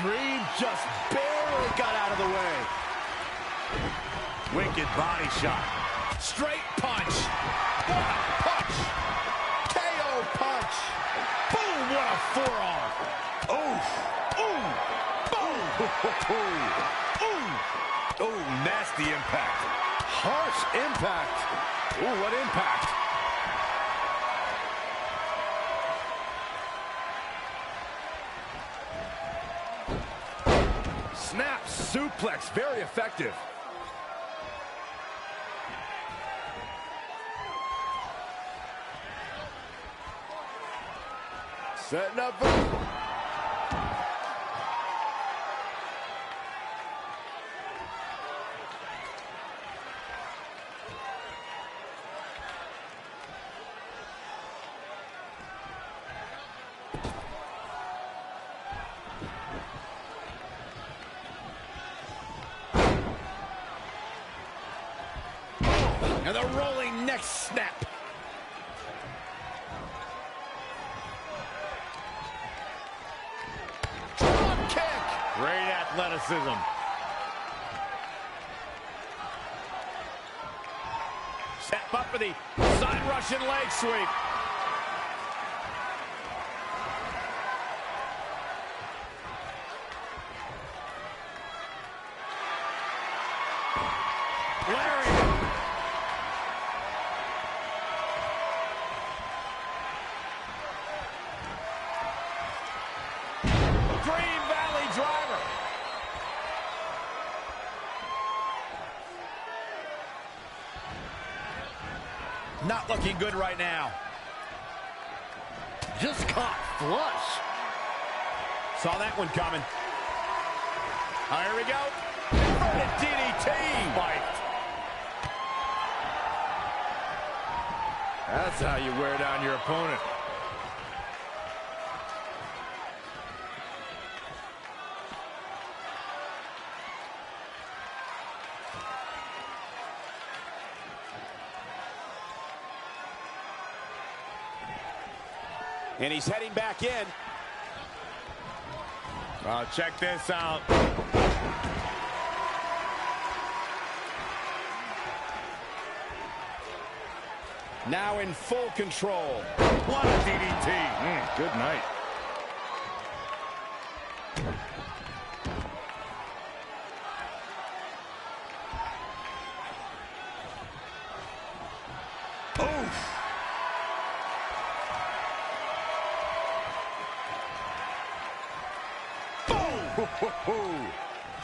Dream just barely got out of the way. Wicked body shot. Straight punch. What a punch. KO punch. Boom, what a forearm. Ooh. Ooh. Oh, nasty impact. Harsh impact. Ooh, what impact. Snap suplex, very effective. Setting up for... And the rolling neck snap. Drop kick. Great athleticism. Step up for the side Russian leg sweep. Not looking good right now. Just caught flush. Saw that one coming. Here we go. Inverted DDT. Spiked. That's how you wear down your opponent. And he's heading back in. Oh, check this out. Now in full control. What a DDT. Good night. Oof.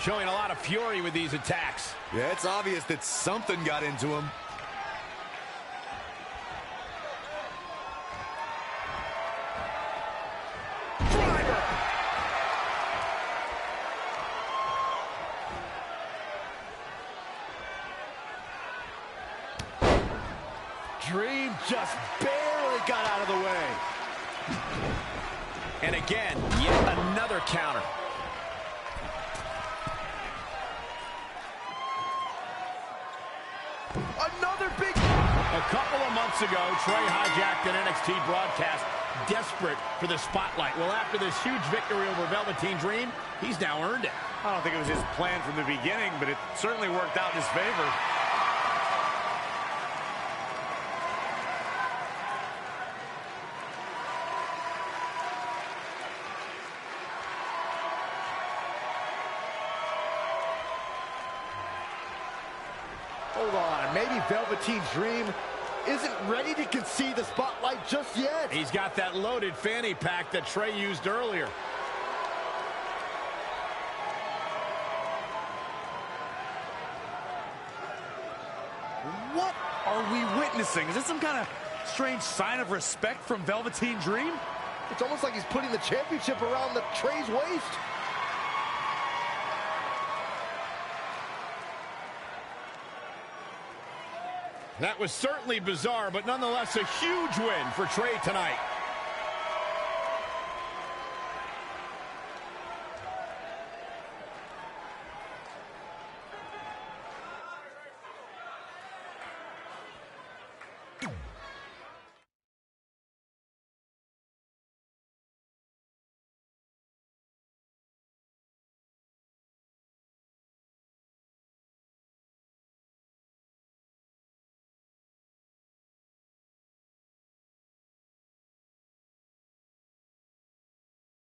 Showing a lot of fury with these attacks. Yeah, it's obvious that something got into him. Driver. Dream just barely got out of the way. And again, yet another counter. Another big... A couple of months ago, Trey hijacked an NXT broadcast, desperate for the spotlight. Well, after this huge victory over Velveteen Dream, he's now earned it. I don't think it was his plan from the beginning, but it certainly worked out in his favor. Hold on, maybe Velveteen Dream isn't ready to concede the spotlight just yet. He's got that loaded fanny pack that Trey used earlier. What are we witnessing? Is this some kind of strange sign of respect from Velveteen Dream? It's almost like he's putting the championship around the Trey's waist. That was certainly bizarre, but nonetheless a huge win for Trey tonight.